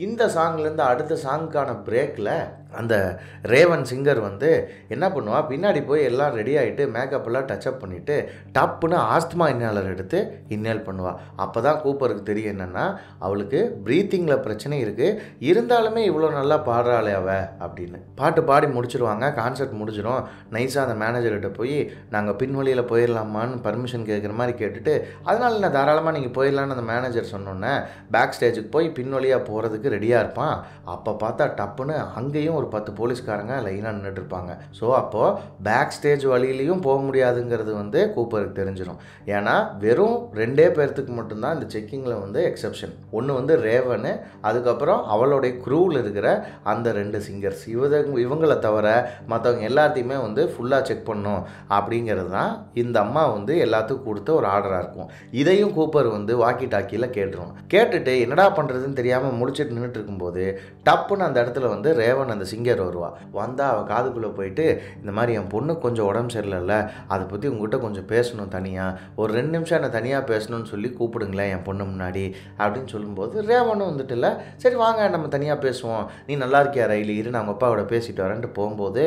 இந்த சாங்லேருந்து அடுத்த சாங்குக்கான பிரேக்கில் அந்த ரேவன் சிங்கர் வந்து என்ன பண்ணுவா, பின்னாடி போய் எல்லாம் ரெடி ஆகிட்டு மேக்கப்பெல்லாம் டச்சப் பண்ணிவிட்டு டப்புன்னு ஆஸ்துமா இன்ஹேலர் எடுத்து இன்ஹேல் பண்ணுவாள். அப்போ தான் கூப்பருக்கு தெரியும் என்னென்னா அவளுக்கு ப்ரீத்திங்கில் பிரச்சனை இருக்குது, இருந்தாலுமே இவ்வளோ நல்லா பாடுறாளே அவ அப்படின்னு. பாட்டு பாடி முடிச்சிருவாங்க. கான்செர்ட் முடிஞ்சிடும். நைஸாக அந்த மேனேஜர்கிட்ட போய் நாங்கள் பின்வழியில் போயிடலாமான்னு பர்மிஷன் கேட்குற மாதிரி கேட்டுட்டு அதனால் நான் தாராளமாக நீங்கள் போயிடலான்னு அந்த மேனேஜர் சொன்னோன்னே பேக் ஸ்டேஜுக்கு போய் பின்வழியாக போகிறதுக்கு ரெடியாக இருப்பான். அப்போ பார்த்தா டப்புன்னு அங்கேயும் ஒரு 10 போலீஸ்காரங்க லைனாக நின்றுட்டு இருப்பாங்க. ஸோ அப்போது பேக் ஸ்டேஜ் வழியிலையும் போக முடியாதுங்கிறது வந்து கூப்பருக்கு தெரிஞ்சிடும். ஏன்னா வெறும் 2 பேர்த்துக்கு மட்டும்தான் இந்த செக்கிங்கில் வந்து எக்ஸப்ஷன். ஒன்று வந்து ரேவனு, அதுக்கப்புறம் அவளுடைய க்ரூவில் இருக்கிற அந்த 2 சிங்கர்ஸ். இவங்களை தவிர மற்றவங்க எல்லாத்தையுமே வந்து ஃபுல்லாக செக் பண்ணணும் அப்படிங்கிறது தான் இந்த அம்மா வந்து எல்லாத்துக்கும் கொடுத்த ஒரு ஆர்டராக இருக்கும். இதையும் கூப்பர் வந்து வாக்கி டாக்கியில் கேட்டுரும். கேட்டுட்டு என்னடா பண்ணுறதுன்னு தெரியாமல் முடிச்சுட்டு நின்றுட்டு இருக்கும்போது டப்புன்னு அந்த இடத்துல வந்து ரேவன் அந்த சிங்கர் வருவா. வந்தால் அவள் காதுக்குள்ளே போயிட்டு இந்த மாதிரி என் பொண்ணு கொஞ்சம் உடம்பு சரியில்லைல்ல, அதை பற்றி உங்கள்கிட்ட கொஞ்சம் பேசணும் தனியாக, ஒரு 2 நிமிஷம் என்னை தனியாக பேசணும்னு சொல்லி கூப்பிடுங்களேன் என் பொண்ணு முன்னாடி அப்படின்னு சொல்லும்போது ரேவனும் வந்துட்டு இல்லை சரி வாங்க நம்ம தனியாக பேசுவோம், நீ நல்லா இருக்கியா ரைலி, இரு நான் அவங்க அப்பாவோட பேசிட்டு வரேன்ட்டு போகும்போது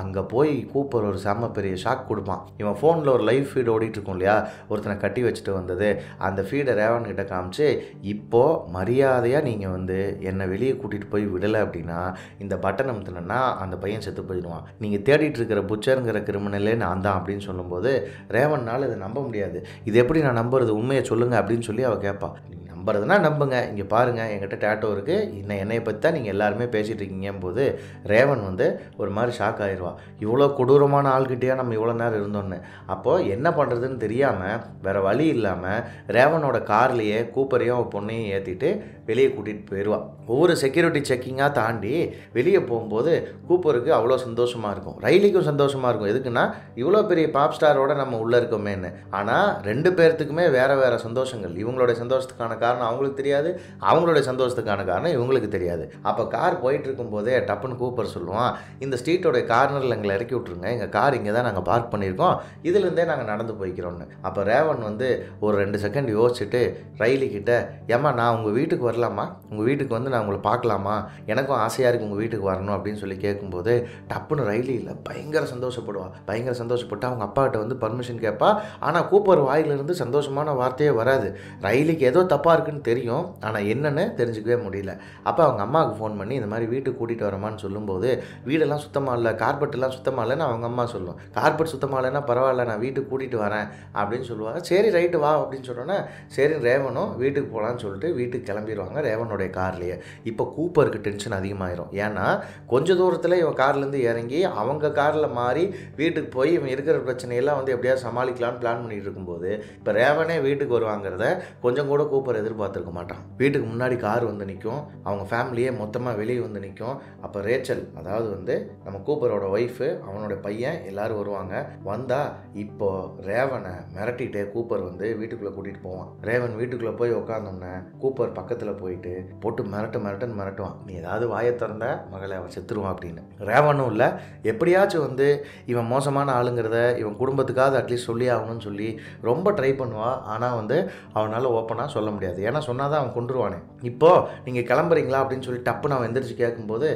அங்கே போய் கூப்பர் ஒரு செம்ம பெரிய ஷாக் கொடுப்பான். இவன் ஃபோனில் ஒரு லைவ் ஃபீடு ஓடிட்டு இருக்கும் இல்லையா, ஒருத்தனை கட்டி வச்சுட்டு வந்தது, அந்த ஃபீடை ரேவன் கிட்ட காமிச்சு இப்போது மரியாதையாக நீங்கள் வந்து என்னை வெளியே கூட்டிகிட்டு போய் விடலை அப்படின்னா இந்த பட்டன் அமுத்துனா அந்த பையன் செத்து போயிடுவான், நீங்கள் தேடிட்டு இருக்கிற புச்சருங்கிற கிரிமினலே நான் தான் அப்படின்னு சொல்லும்போது ரேவனால் இதை நம்ப முடியாது. இது எப்படி நான் நம்புறது, உண்மையை சொல்லுங்கள் அப்படின்னு சொல்லி அவள் கேட்பா. நம்புறதுனா நம்புங்க, இங்கே பாருங்கள் என்கிட்ட டேட்டோ இருக்குது, என்னையை பற்றி தான் நீங்கள் எல்லாருமே பேசிகிட்டு இருக்கீங்கும் போது ரேவன் வந்து ஒரு மாதிரி ஷாக் ஆயிடுவா. இவ்வளோ கொடூரமான ஆள்கிட்டையா நம்ம இவ்வளோ நேரம் இருந்தோன்னு. அப்போது என்ன பண்ணுறதுன்னு தெரியாமல் வேறு வழி இல்லாமல் ரேவனோட கார்லேயே கூப்பரையும் பொண்ணையும் ஏற்றிட்டு வெளியே கூட்டிகிட்டு போயிடுவா. ஒவ்வொரு செக்யூரிட்டி செக்கிங்காக தாண்டி வெளியே போகும்போது கூப்பருக்கு அவ்வளோ சந்தோஷமாக இருக்கும், ரைலிக்கும் சந்தோஷமாக இருக்கும். எதுக்குன்னா இவ்வளோ பெரிய பாப் ஸ்டாரோட நம்ம உள்ளே இருக்கோமேன்னு. ஆனால் 2 பேர்த்துக்குமே வேறு சந்தோஷங்கள். இவங்களுடைய சந்தோஷத்துக்கான காரணம் அவங்களுக்கு தெரியாது, அவங்களுடைய சந்தோஷத்துக்கான காரணம் இவங்களுக்கு தெரியாது. அப்போ கார் போயிட்டு இருக்கும்போதே டப்புன்னு கூப்பர் சொல்லுவான், இந்த ஸ்ட்ரீட்டோடைய கார்னரில் எங்களை இறக்கி விட்ருங்க, எங்கள் கார் இங்கே தான் நாங்கள் பார்க் பண்ணியிருக்கோம், இதுலேருந்தே நாங்கள் நடந்து போய்க்கிறோன்னு. அப்போ ரேவன் வந்து ஒரு 2 செகண்ட் யோசிச்சுட்டு ரைலி கிட்ட ஏம்மா நான் உங்கள் வீட்டுக்கு வரலாமா, உங்கள் வீட்டுக்கு வந்து நான் உங்களை பார்க்கலாமா, எனக்கும் ஆசையாக இருக்குது உங்கள் வீட்டுக்கு வரணும் அப்படின்னு சொல்லி கேட்கும்போது டப்புன்னு ரைலியில் பயங்கர சந்தோஷப்பட்டு அவங்க அப்பாக்கிட்ட வந்து பர்மிஷன் கேட்பா. ஆனால் கூப்பர் வாயிலிருந்து சந்தோஷமான வார்த்தையே வராது. ரைலிக்கு ஏதோ தப்பாக அப்பாவுக்குன்னு தெரியும், ஆனால் என்னன்னு தெரிஞ்சுக்கவே முடியல. அப்போ அவங்க அம்மாவுக்கு ஃபோன் பண்ணி இந்த மாதிரி வீட்டுக்கு கூட்டிகிட்டு வரமான்னு சொல்லும்போது, வீடெல்லாம் சுத்தமாக இல்லை, கார்பெட்டெல்லாம் சுத்தமாக இல்லைன்னு அவங்க அம்மா சொல்லும். கார்பெட் சுத்தமாக இல்லைன்னா பரவாயில்ல, நான் வீட்டுக்கு கூட்டிகிட்டு வரேன் அப்படின்னு சொல்லுவாங்க. சரி ரைட்டு வா அப்படின்னு சொன்னோன்னே, சரி ரேவனும் வீட்டுக்கு போகலான்னு சொல்லிட்டு வீட்டுக்கு கிளம்பிடுவாங்க ரேவனுடைய கார்லேயே. இப்போ கூப்பருக்கு டென்ஷன் அதிகமாயிரும். ஏன்னா கொஞ்சம் தூரத்தில் இவன் கார்லேருந்து இறங்கி அவங்க காரில் மாறி வீட்டுக்கு போய் இவன் இருக்கிற பிரச்சனையெல்லாம் வந்து எப்படியாவது சமாளிக்கலான்னு பிளான் பண்ணிட்டு இருக்கும்போது, இப்போ ரேவனே வீட்டுக்கு வருவாங்கிறத கொஞ்சம் கூட கூப்பர் எதிர்பார்த்துருக்க மாட்டான். வீட்டுக்கு முன்னாடி கார் வந்து நிற்கும், அவங்க ஃபேமிலியே மொத்தமாக வெளியே வந்து நிற்கும். அப்போ ரேச்சல், அதாவது வந்து நம்ம கூப்பரோட ஒய்ஃபு, அவனோட பையன் எல்லாரும் வருவாங்க. வந்தால் இப்போ ரேவனை மிரட்டிகிட்டே கூப்பர் வந்து வீட்டுக்குள்ளே கூட்டிகிட்டு போவான். ரேவன் வீட்டுக்குள்ளே போய் உட்காந்தோன்னே கூப்பர் பக்கத்தில் போயிட்டு போட்டு மிரட்டுன்னு மிரட்டுவான். நீ ஏதாவது வாயை திறந்த மகளை அவன் செத்துருவான் அப்படின்னு. ரேவனும் இல்லை, எப்படியாச்சும் வந்து இவன் மோசமான ஆளுங்கிறத இவன் குடும்பத்துக்காவது அட்லீஸ்ட் சொல்லி ஆகணும்னு சொல்லி ரொம்ப ட்ரை பண்ணுவான். ஆனால் வந்து அவனால் ஓப்பனாக சொல்ல முடியாது. ஏன்னா சொன்னால் தான் அவன் கொண்டுருவானே. இப்போது நீங்கள் கிளம்புறீங்களா அப்படின்னு சொல்லி டப்புன்னு அவன் எந்திரிச்சு கேட்கும்போது,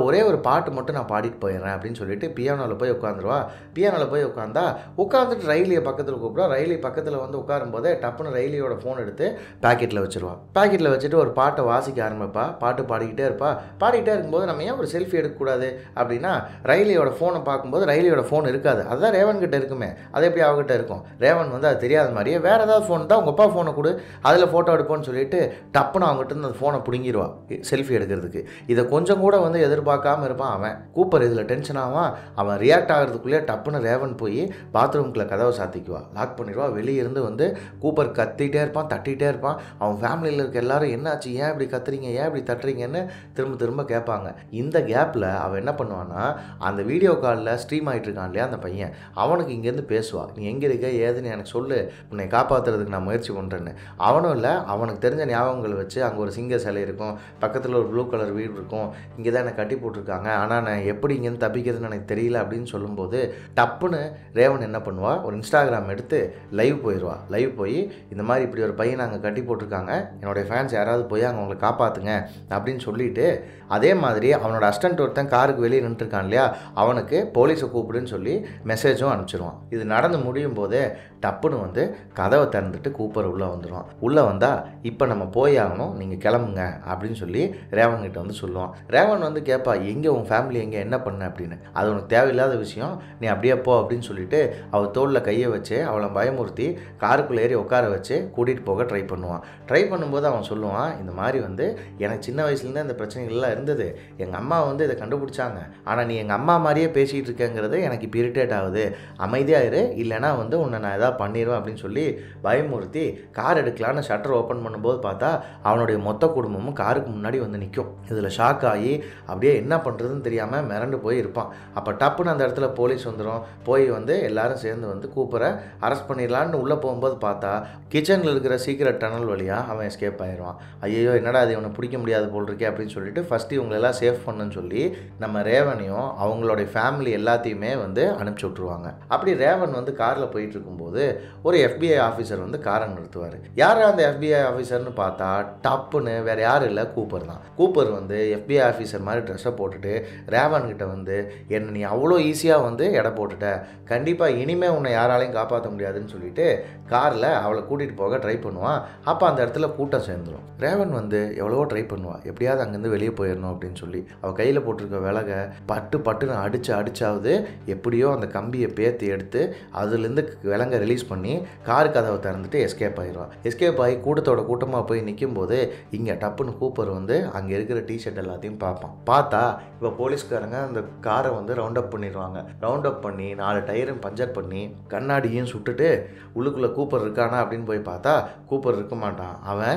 ஒரே ஒரு பாட்டு மட்டும் நான் பாடிட்டு போயிடுறேன் அப்படின்னு சொல்லிட்டு பியானோவில் போய் உட்காந்துருவா. பியானோவில் போய் உட்காந்துட்டு ரயிலியை பக்கத்தில் கூப்பிடுவா. ரயிலி பக்கத்தில் வந்து உட்காரும்போதே டப்புன்னு ரயிலியோட ஃபோன் எடுத்து பாக்கெட்டில் வச்சுருவான். பாக்கெட்டில் வச்சுட்டு ஒரு பாட்டை வாசிக்க ஆரம்பிப்பா. பாட்டு பாடிக்கிட்டே இருக்கும்போது நம்ம ஏன் ஒரு செல்ஃபி எடுக்கக்கூடாது அப்படின்னா, ரயிலியோட ஃபோனை பார்க்கும்போது ரயிலியோட ஃபோன் இருக்காது. அதுதான் ரேவன் கிட்ட இருக்குமே, அது எப்படி அவகிட்ட இருக்கும்? ரேவன் வந்து அது தெரியாத மாதிரியே வேறு ஏதாவது ஃபோன் தான், உங்கள் அப்பா ஃபோனை கொடு, அதில் ஃபோட்டோ எடுப்போன்னு சொல்லிட்டு டப்புன்னு அவங்ககிட்ட அந்த ஃபோனை பிடுங்கிடுவா செல்ஃபி எடுக்கிறதுக்கு. இதை கொஞ்சம் கூட வந்து எதிர்பார்க்காம இருப்பான் அவன். கூப்பர் இதில் டென்ஷன் ஆவான். அவன் ரியாக்ட் ஆகிறதுக்குள்ளேயே டப்புன்னு ரேவன் போய் பாத்ரூம்குள்ளே கதவை சாத்திக்குவா, லாக் பண்ணிடுவா. வெளியே இருந்து வந்து கூப்பர் கத்திகிட்டே இருப்பான், தட்டிகிட்டே இருப்பான். அவன் ஃபேமிலியில் இருக்க எல்லாரும் என்னாச்சு, ஏன் இப்படி கத்துறீங்க, ஏன் இப்படி தட்டுறீங்கன்னு திரும்ப கேட்பாங்க. இந்த கேப்பில் அவன் என்ன பண்ணுவான்னா, அந்த வீடியோ காலில் ஸ்ட்ரீம் ஆகிட்டு இருக்கான் இல்லையா அந்த பையன், அவனுக்கு இங்கேருந்து பேசுவான். நீ எங்கே இருக்க ஏதுன்னு எனக்கு சொல்லு, உன்னை காப்பாற்றுறதுக்கு நான் முயற்சி பண்ணுறேன்னு. அவனும் இல்லை, அவனுக்கு தெரிஞ்ச ஞாபகங்கள் வச்சு அங்கே ஒரு சிங்க சிலை இருக்கும், பக்கத்தில் ஒரு ப்ளூ கலர் வீடு இருக்கும், இங்கே தான் என்னை கட்டி போட்டிருக்காங்க, ஆனால் நான் எப்படி இங்கேருந்து தப்பிக்கிறதுன்னு எனக்கு தெரியல அப்படின்னு சொல்லும்போது டப்புன்னு ரேவன் என்ன பண்ணுவா, ஒரு இன்ஸ்டாகிராம் எடுத்து லைவ் போயிடுவா. லைவ் போய் இந்த மாதிரி இப்படி ஒரு பையனை அங்கே கட்டி போட்டிருக்காங்க, என்னுடைய ஃபேன்ஸ் யாராவது போய் அங்கே அவங்களை காப்பாற்றுங்க அப்படின்னு சொல்லிட்டு, அதே மாதிரி அவனோட அசிஸ்டன்ட் ஒருத்தன் காருக்கு வெளியே நின்றுருக்கான் இல்லையா, அவனுக்கு போலீஸை கூப்பிடுன்னு சொல்லி மெசேஜும் அனுப்பிச்சிடுவான். இது நடந்து முடியும் போதே டப்புன்னு வந்து கதவை திறந்துட்டு கூப்பர் உள்ளே வந்துடுவான். உள்ளே வந்தால் இப்போ நம்ம போய் ஆகணும், நீங்கள் கிளம்புங்க அப்படின்னு சொல்லி ரேவன் கிட்ட வந்து சொல்லுவான். ரேவன் வந்து கேட்பா, எங்கே உன் ஃபேமிலி எங்கே, என்ன பண்ண அப்படின்னு. அது உனக்கு தேவையில்லாத விஷயம், நீ அப்படியே போ அப்படின்னு சொல்லிட்டு அவள் தோளில் கையை வச்சு அவளை பயமுறுத்தி காருக்குள்ளே ஏறி உட்கார வச்சு கூட்டிகிட்டு போக ட்ரை பண்ணுவான். ட்ரை பண்ணும்போது அவன் சொல்லுவான், இந்த மாதிரி வந்து எனக்கு சின்ன வயசுலேருந்து இந்த பிரச்சனைகள்லாம் இருந்தது, எங்கள் அம்மா வந்து இதை கண்டுபிடிச்சாங்க, ஆனால் நீ எங்கள் அம்மா மாதிரியே பேசிகிட்டு இருக்கேங்கிறது எனக்கு இப்போ இரிட்டேட் ஆகுது, அமைதியாக இரு, இல்லைனா வந்து உன்னை நான் எதாவது பண்ணிடுவேன் அப்படின்னு சொல்லி பயமுறுத்தி கார் எடுக்கலான்னு ஷட்டர் ஓப்பன் பண்ணும்போது பார்த்தா அவனுடைய மொத்த குடும்பமும் காருக்கு முன்னாடி வந்து நிற்கும். இதில் ஷாக் ஆகி அப்படியே என்ன பண்ணுறதுன்னு தெரியாமல் மிரண்டு போய் இருப்பான். அப்போ டப்புன்னு அந்த இடத்துல போலீஸ் வந்துடும். போய் வந்து எல்லாரும் சேர்ந்து வந்து கூப்பரை அரெஸ்ட் பண்ணிடலான்னு உள்ளே போகும்போது பார்த்தா கிச்சனில் இருக்கிற சீக்ரெட் டனல் வழியாக அவன் எஸ்கேப் ஆயிடுவான். ஐயோ என்னடா அது இவனை பிடிக்க முடியாது போல் இருக்கே அப்படின்னு சொல்லிட்டு ஃபஸ்ட்டு இவங்களெல்லாம் சேஃப் பண்ணுன்னு சொல்லி நம்ம ரேவனையும் அவங்களுடைய ஃபேமிலி எல்லாத்தையுமே வந்து அனுப்பிச்சி விட்ருவாங்க. அப்படி ரேவன் வந்து காரில் போயிட்டு இருக்கும்போது ஒரு FBI ஆஃபீஸர் வந்து காரை நிறுத்துவார். யார் அந்த FBI ஆஃபீஸர்னு பார்த்தா டப்புன்னு வேறு யாரும் இல்லை, கூப்பர் தான். கூப்பர் வந்து FBI ஆஃபீஸர் மாதிரி ட்ரெஸ்ஸை போட்டுட்டு ரேவன் கிட்ட வந்து, என்னை நீ அவ்வளோ ஈஸியாக வந்து எடை போட்டுட்ட, கண்டிப்பாக இனிமேல் உன்னை யாராலையும் காப்பாற்ற முடியாதுன்னு சொல்லிட்டு காரில் அவளை கூட்டிகிட்டு போக ட்ரை பண்ணுவான். அப்போ அந்த இடத்துல கூட்டம் சேர்ந்துடும். ரேவன் வந்து எவ்வளவோ ட்ரை பண்ணுவாள், எப்படியாவது அங்கேருந்து வெளியே போயிடணும் அப்படின்னு சொல்லி. அவள் கையில் போட்டிருக்க விலகை பட்டுன்னு அடிச்சாவது எப்படியோ அந்த கம்பியை பேத்து எடுத்து அதுலேருந்து விலங்கை ரிலீஸ் பண்ணி காரு கதவை திறந்துட்டு எஸ்கேப் ஆகிடுவான். எஸ்கேப் ஆகி கூட்டமாக போய் நிற்கும் போது இங்கே டப்புன்னு கூப்பர் வந்து அங்கே இருக்கிற டிஷர்ட் எல்லாத்தையும் பார்ப்பான். பார்த்தா இப்போ போலீஸ்காரங்க அந்த காரை வந்து ரவுண்ட் அப் பண்ணிடுவாங்க. ரவுண்ட் அப் பண்ணி 4 டயரும் பஞ்சர் பண்ணி கண்ணாடியும் சுட்டுட்டு உள்ளுக்குள்ளே கூப்பர் இருக்கானா அப்படின்னு போய் பார்த்தா கூப்பர் இருக்க மாட்டான். அவன்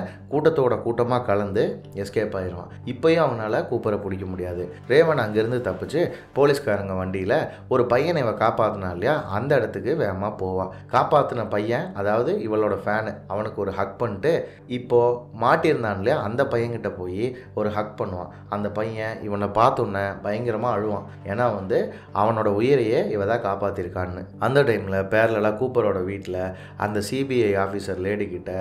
கூட்டமாக கலந்து எஸ்கேப் ஆகிடுவான். இப்போயும் அவனால் கூப்பரை பிடிக்க முடியாது. ரேவன் அங்கேருந்து தப்பிச்சு போலீஸ்காரங்க வண்டியில் ஒரு பையனை இவன் காப்பாற்றினா இல்லையா, அந்த இடத்துக்கு வேகமாக போவான். காப்பாற்றின பையன், அதாவது இவளோட ஃபேனு, அவனுக்கு ஒரு ஹக் பண்ணிட்டு இப்போது மாட்டியிருந்தான் இல்லையா அந்த பையன்கிட்ட போய் ஒரு ஹக் பண்ணுவான். அந்த பையன் இவனை பார்த்தோன்னே பயங்கரமாக அழுவான். ஏன்னா வந்து அவனோட உயிரையே இவ தான் காப்பாற்றிருக்கான்னு. அந்த டைமில் பேரலாக கூப்பரோட வீட்டில் அந்த CBI ஆஃபீஸர் லேடிக்கிட்ட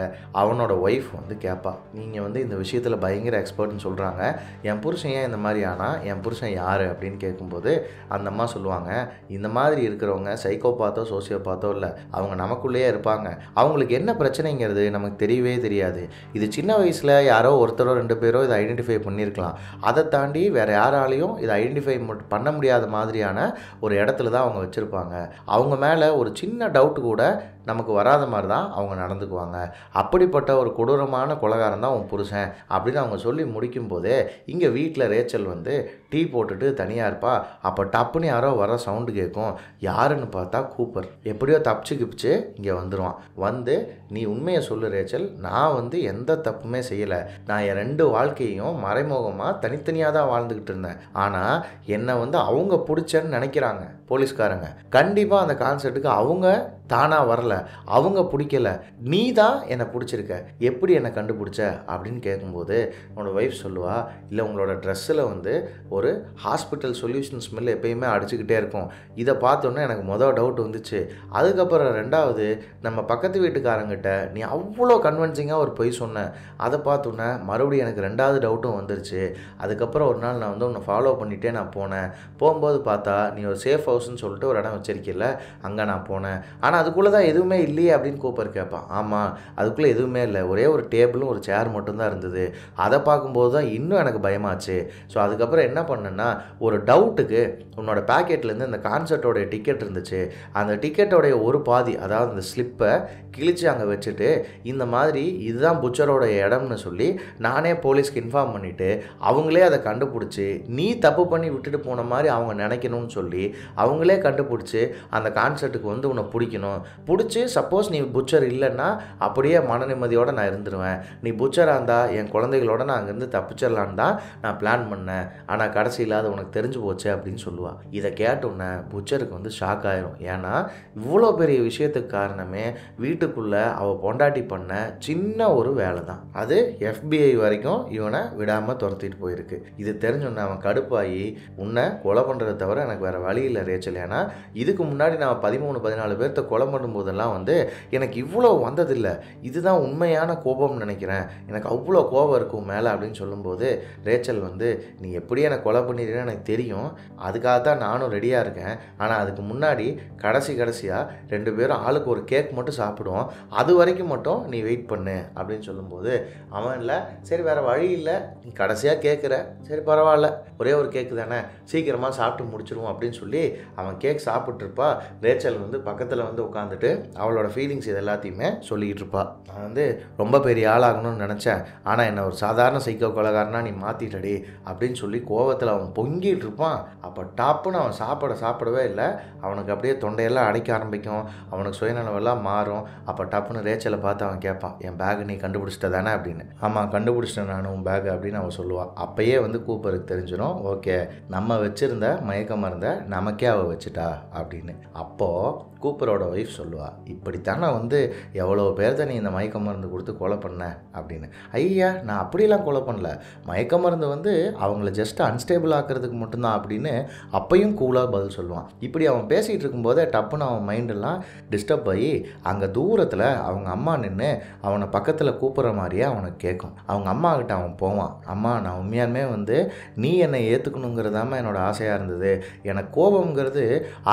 அவனோட ஒய்ஃப் வந்து கேட்பா, நீங்கள் வந்து இந்த விஷயத்தில் பயங்கர எக்ஸ்பர்ட்னு சொல்கிறாங்க, என் புருஷன் ஏன் இந்த மாதிரி ஆனால் என் புருஷன் யார் அப்படின்னு கேட்கும்போது அந்த அம்மா சொல்லுவாங்க, இந்த மாதிரி இருக்கிறவங்க சைக்கோபாத்தோ சோசியோபாத்தோ இல்லை, அவங்க நமக்குள்ளேயே இருப்பாங்க, அவங்களுக்கு என்ன பிரச்சனைங்கிறது நமக்கு தெரியவே தெரியாது, கிடையாது. இது சின்ன வயசில் யாரோ ஒருத்தரோ 2 பேரோ இதை ஐடென்டிஃபை பண்ணியிருக்கலாம். அதை தாண்டி வேறு யாராலையும் இதை ஐடென்டிஃபை பண்ண முடியாத மாதிரியான ஒரு இடத்துல தான் அவங்க வச்சுருப்பாங்க. அவங்க மேலே ஒரு சின்ன டவுட்டு கூட நமக்கு வராத மாதிரி தான் அவங்க நடந்துக்குவாங்க. அப்படிப்பட்ட ஒரு கொடூரமான கொலைகாரன் தான் உன் புருஷன் அப்படின்னு அவங்க சொல்லி முடிக்கும் போதே இங்கே வீட்டில் ரேச்சல் வந்து டீ போட்டுட்டு தனியாக இருப்பா. அப்போ டப்புன்னு யாரோ வர சவுண்டு கேட்கும். யாருன்னு பார்த்தா கூப்பர். எப்படியோ தப்பிச்சு கிப்பிச்சு இங்கே வந்துடுவான். வந்து நீ உண்மையை சொல்லு ரேச்சல், நான் வந்து எந்த தப்புமே செய்யலை. நான் என் 2 வாழ்க்கையும் மறைமுகமாக தனித்தனியாக தான் வாழ்ந்துக்கிட்டு இருந்தேன். ஆனால் என்னை வந்து அவங்க பிடிச்சேன்னு நினைக்கிறாங்க போலீஸ்காரங்க. கண்டிப்பாக அந்த கான்செப்ட்டுக்கு அவங்க தானாக வரல, அவங்க பிடிக்கல, நீ தான் என்னை பிடிச்சிருக்க, எப்படி என்னை கண்டுபிடிச்ச அப்படின்னு கேட்கும்போது உன்னோட ஒய்ஃப் சொல்லுவா, இல்லை உங்களோட ட்ரெஸ்ஸில் வந்து ஒரு ஹாஸ்பிட்டல் சொல்யூஷன் ஸ்மெல் எப்பயுமே அடிச்சுக்கிட்டே இருக்கும். இதை பார்த்தோன்னே எனக்கு டவுட் வந்துச்சு. அதுக்கப்புறம் 2வது நம்ம பக்கத்து வீட்டுக்காரங்கிட்ட நீ அவ்வளோ கன்வின்சிங்காக ஒரு பொய் சொன்ன, அதை பார்த்தோன்னே மறுபடியும் எனக்கு 2வது டவுட்டும் வந்துருச்சு. அதுக்கப்புறம் ஒரு நாள் நான் வந்து உன்னை ஃபாலோ பண்ணிகிட்டே நான் போனேன். போகும்போது பார்த்தா நீ ஒரு சேஃப் ஹவுஸ்ன்னு சொல்லிட்டு ஒரு இடம் வச்சிருக்கில்ல, அங்கே நான் போனேன். ஆனால் அதுக்குள்ளே தான் எதுவுமே இல்லையே அப்படின்னு கூப்பர் கேட்பான். ஆமாம், அதுக்குள்ளே எதுவுமே இல்லை, ஒரே ஒரு டேபிளும் ஒரு சேர் மட்டும்தான் இருந்தது. அதை பார்க்கும்போது தான் இன்னும் எனக்கு பயமாச்சு. ஸோ அதுக்கப்புறம் என்ன பண்ணேன்னா, ஒரு டவுட்டுக்கு உன்னோட பேக்கெட்லேருந்து இந்த கான்சர்ட்டோடைய டிக்கெட் இருந்துச்சு, அந்த டிக்கெட்டோடைய ஒரு பாதி, அதாவது அந்த ஸ்லிப்பை கிழிச்சு அங்கே வச்சுட்டு இந்த மாதிரி இதுதான் புச்சரோட இடம்னு சொல்லி நானே போலீஸ்க்கு இன்ஃபார்ம் பண்ணிவிட்டு அவங்களே அதை கண்டுபிடிச்சி நீ தப்பு பண்ணி விட்டுட்டு போன மாதிரி அவங்க நினைக்கணும்னு சொல்லி அவங்களே கண்டுபிடிச்சி அந்த கான்சர்ட்டுக்கு வந்து உன்னை பிடிக்கணும். பிடிச்சி சப்போஸ் நீ புச்சர் இல்லைன்னா அப்படியே மன நிம்மதியோடு நான் இருந்துருவேன். நீ புச்சராக இருந்தால் என் குழந்தைகளோட நான் அங்கேருந்து தப்பிச்சிடலான்னு தான் நான் பிளான் பண்ணேன். ஆனால் கடைசியில் அது உனக்கு தெரிஞ்சு போச்சு அப்படின்னு சொல்லுவாள். இதை கேட்டோன்னே புச்சருக்கு வந்து ஷாக் ஆயிரும். ஏன்னா இவ்வளோ பெரிய விஷயத்துக்கு காரணமே வீட்டுக்குள்ளே அவள் பொண்டாட்டி பண்ண சின்ன ஒரு வேலை தான். அது FBI வரைக்கும் இவனை விடாமல் துரத்திட்டு போயிருக்கு. இது தெரிஞ்சோன்னே அவன் கடுப்பாகி உன்னை கொலை பண்ணுறதை தவிர எனக்கு வேறு வழி இல்லை ரேச்சல். ஏன்னா இதுக்கு முன்னாடி நான் 13-14 பேர்த்த கொலை பண்ணும்போதெல்லாம் வந்து எனக்கு இவ்வளோ வந்ததில்லை, இதுதான் உண்மையான கோபம்னு நினைக்கிறேன், எனக்கு அவ்வளோ கோபம் இருக்கும் மேலே அப்படின்னு சொல்லும்போது ரேச்சல் வந்து நீ எப்படி என்னை கொலை பண்ணிடுறேன்னு எனக்கு தெரியும், அதுக்காக தான் நானும் ரெடியாக இருக்கேன். ஆனால் அதுக்கு முன்னாடி கடைசியாக 2 பேரும் ஆளுக்கு ஒரு கேக் மட்டும் சாப்பிடுவோம், அது வரைக்கும் மட்டும் நீ வெயிட் பண்ணு அப்படின்னு சொல்லும்போது அவன் இல்லை சரி வேறு வழி இல்லை, நீ கடைசியாக கேட்குற, சரி பரவாயில்ல ஒரே ஒரு கேக்கு தானே சீக்கிரமாக சாப்பிட்டு முடிச்சிருவோம் அப்படின்னு சொல்லி அவன் கேக் சாப்பிட்ருப்பா. ரேச்சல் வந்து பக்கத்தில் வந்து உட்காந்துட்டு அவளோட ஃபீலிங்ஸ் இது எல்லாத்தையுமே சொல்லிக்கிட்டு இருப்பா. நான் வந்து ரொம்ப பெரிய ஆளாகணும்னு நினச்சேன், ஆனால் என்னை ஒரு சாதாரண சைக்கோ கொலைகாரனா நீ மாற்றிட்டடி அப்படின்னு சொல்லி கோவத்தில் அவன் பொங்கிட்டு இருப்பான். அப்போ டாப்புன்னு அவன் சாப்பிடவே இல்லை. அவனுக்கு அப்படியே தொண்டையெல்லாம் அடைக்க ஆரம்பிக்கும், அவனுக்கு சுயநலவெல்லாம் மாறும். அப்போ டப்புன்னு ரேச்சலை பார்த்து அவன் கேட்பான், என் பேக் நீ கண்டுபிடிச்சிட்ட தானே அப்படின்னு. ஆமாம் கண்டுபிடிச்சிட்டேன் நான் உன் பேக் அப்படின்னு அவன் சொல்லுவான். அப்போயே வந்து கூப்பருக்கு தெரிஞ்சிடும், ஓகே நம்ம வச்சுருந்த மயக்க மருந்தை நமக்கே அவள் வச்சுட்டா அப்படின்னு. அப்போது கூப்பரோட ஒய்ஃப் சொல்லுவாள், இப்படித்தானே வந்து எவ்வளோ பேர்த்த நீ இந்த மயக்க மருந்து கொடுத்து கொலை பண்ண அப்படின்னு. ஐயா நான் அப்படிலாம் கொலை பண்ணல, மயக்க மருந்து வந்து அவங்கள ஜஸ்ட் அன்ஸ்டேபிள் ஆக்கிறதுக்கு மட்டும்தான் அப்படின்னு அப்பையும் கூலாக பதில் சொல்லுவான். இப்படி அவன் பேசிகிட்டு இருக்கும்போதே டப்புன்னு அவன் மைண்டெல்லாம் டிஸ்டர்ப் ஆகி அங்கே தூரத்தில் அவங்க அம்மா நின்று அவனை பக்கத்தில் கூப்பிட்ற மாதிரியே அவனுக்கு கேட்கும். அவங்க அம்மா கிட்ட அவன் போவான், அம்மா நான் உண்மையாலுமே வந்து நீ என்னை ஏற்றுக்கணுங்கிறதாம என்னோட ஆசையாக இருந்தது, எனக்கு கோபம்ங்கிறது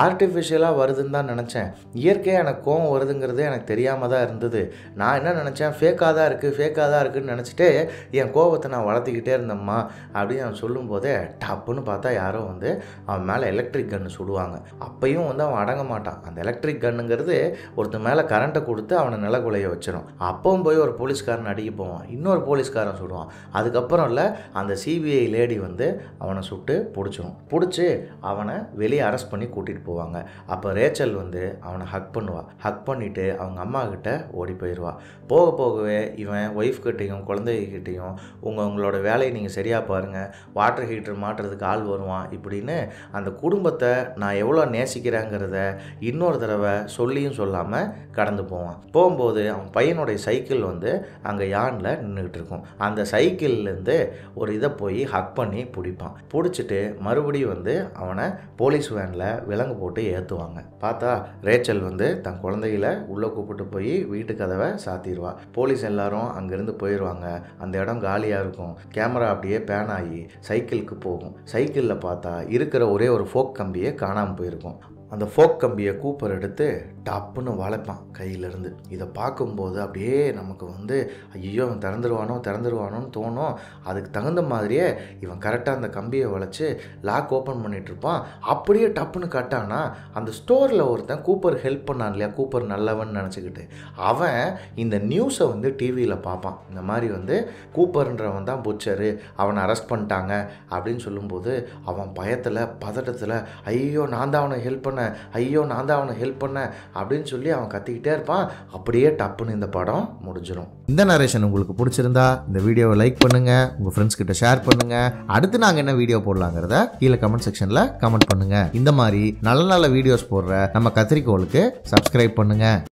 ஆர்டிஃபிஷியலாக வருதுன்னு தான் நினச்சேன், இயற்கையாக எனக்கு கோபம் வருதுங்கிறது எனக்கு தெரியாமல் தான் இருந்தது. நான் என்ன நினச்சேன், ஃபேக்காக தான் இருக்குதுன்னு நினச்சிட்டு என் கோபத்தை நான் வளர்த்திக்கிட்டே இருந்தேம்மா அப்படின்னு அவன் சொல்லும்போதே டப்புன்னு பார்த்தா யாரோ வந்து அவன் மேலே எலக்ட்ரிக் கன்று சுடுவாங்க. அப்பையும் வந்து அவன் அடங்க மாட்டான். அந்த எலக்ட்ரிக் கன்னுங்கிறது ஒருத்தன் மேலே கரண்ட்டை கொடுத்து அவனை நிலக்குலைய வச்சிடும். அப்பவும் போய் ஒரு போலீஸ்காரன் அடிக்க போவான், இன்னொரு போலீஸ்காரன் சுடுவான். அதுக்கப்புறம் இல்லை அந்த சிபிஐ லேடி வந்து அவனை சுட்டு பிடிச்சி அவனை வெளியே அரெஸ்ட் பண்ணி கூட்டிகிட்டு போவாங்க. அப்போ ரேச்சல் வந்து அவனை ஹக் பண்ணுவாள். ஹக் பண்ணிவிட்டு அவங்க அம்மா கிட்ட ஓடி போயிடுவாள். போகவே இவன் ஒய்ஃப் கிட்டையும் குழந்தைகிட்டையும் உங்களோட வேலையை நீங்கள் சரியாக பாருங்கள், வாட்டர் ஹீட்டர் மாட்டுறதுக்கு ஆள் வருவான் இப்படின்னு அந்த குடும்பத்தை நான் எவ்வளோ நேசிக்கிறேங்கிறத இன்னொரு தடவை சொல்லியும் சொல்லாமல் கடந்து போகும்போது அவன் பையனுடைய சைக்கிள் வந்து அங்கே யானில் நின்றுக்கிட்டு இருக்கும். அந்த சைக்கிள்லேருந்து ஒரு இதை போய் ஹக் பண்ணி பிடிச்சிட்டு மறுபடியும் வந்து அவனை போலீஸ் வேனில் விலங்கு போட்டு ஏற்றுவாங்க. பார்த்தா ரேச்சல் வந்து தன் குழந்தைகளை உள்ளே கூப்பிட்டு போய் வீட்டு கதவை சாத்திடுவா. போலீஸ் எல்லாரும் அங்கேருந்து போயிடுவாங்க. அந்த இடம் காலியாக இருக்கும். கேமரா அப்படியே பேன் ஆகி சைக்கிளுக்கு போகும். சைக்கிளில் பார்த்தா இருக்கிற ஒரே ஒரு ஃபோக் கம்பியே காணாமல் போயிருக்கும். அந்த ஃபோக் கம்பியை கூப்பர் எடுத்து டப்புன்னு வளைப்பான் கையிலேருந்து. இதை பார்க்கும்போது அப்படியே நமக்கு வந்து ஐயோ அவன் திறந்துருவானோன்னு தோணும். அதுக்கு தகுந்த மாதிரியே இவன் கரெக்டாக அந்த கம்பியை வளைச்சி லாக் ஓப்பன் பண்ணிகிட்ருப்பான். அப்படியே டப்புன்னு கட்டானா அந்த ஸ்டோரில் ஒருத்தன் கூப்பர் ஹெல்ப் பண்ணான் இல்லையா, கூப்பர் நல்லவன் நினச்சிக்கிட்டு அவன் இந்த நியூஸை வந்து டிவியில் பார்ப்பான். இந்த மாதிரி வந்து கூப்பர்ன்றவன் தான் புட்சரு, அவனை அரெஸ்ட் பண்ணிட்டாங்க அப்படின்னு சொல்லும்போது அவன் பயத்தில் பதட்டத்தில் ஐயோ நான் தான் அவனை ஹெல்ப் பண்ணேன் அப்படின்னு சொல்லி அவன் கத்திக்கிட்டே இருப்பான். அப்படியே டப்புன்னு இந்த படம் முடிஞ்சிடும். இந்த நரேஷன் உங்களுக்கு பிடிச்சிருந்தா இந்த வீடியோவை லைக் பண்ணுங்க, உங்கள் ஃப்ரெண்ட்ஸ் கிட்ட ஷேர் பண்ணுங்க. அடுத்து நாங்கள் என்ன வீடியோ போடலாங்கிறத கீழே கமெண்ட் செக்ஷனில் கமெண்ட் பண்ணுங்க. இந்த மாதிரி நல்ல நல்ல வீடியோஸ் போடுற நம்ம கத்திரிக்கோளுக்கு சப்ஸ்கிரைப் பண்ணுங்க.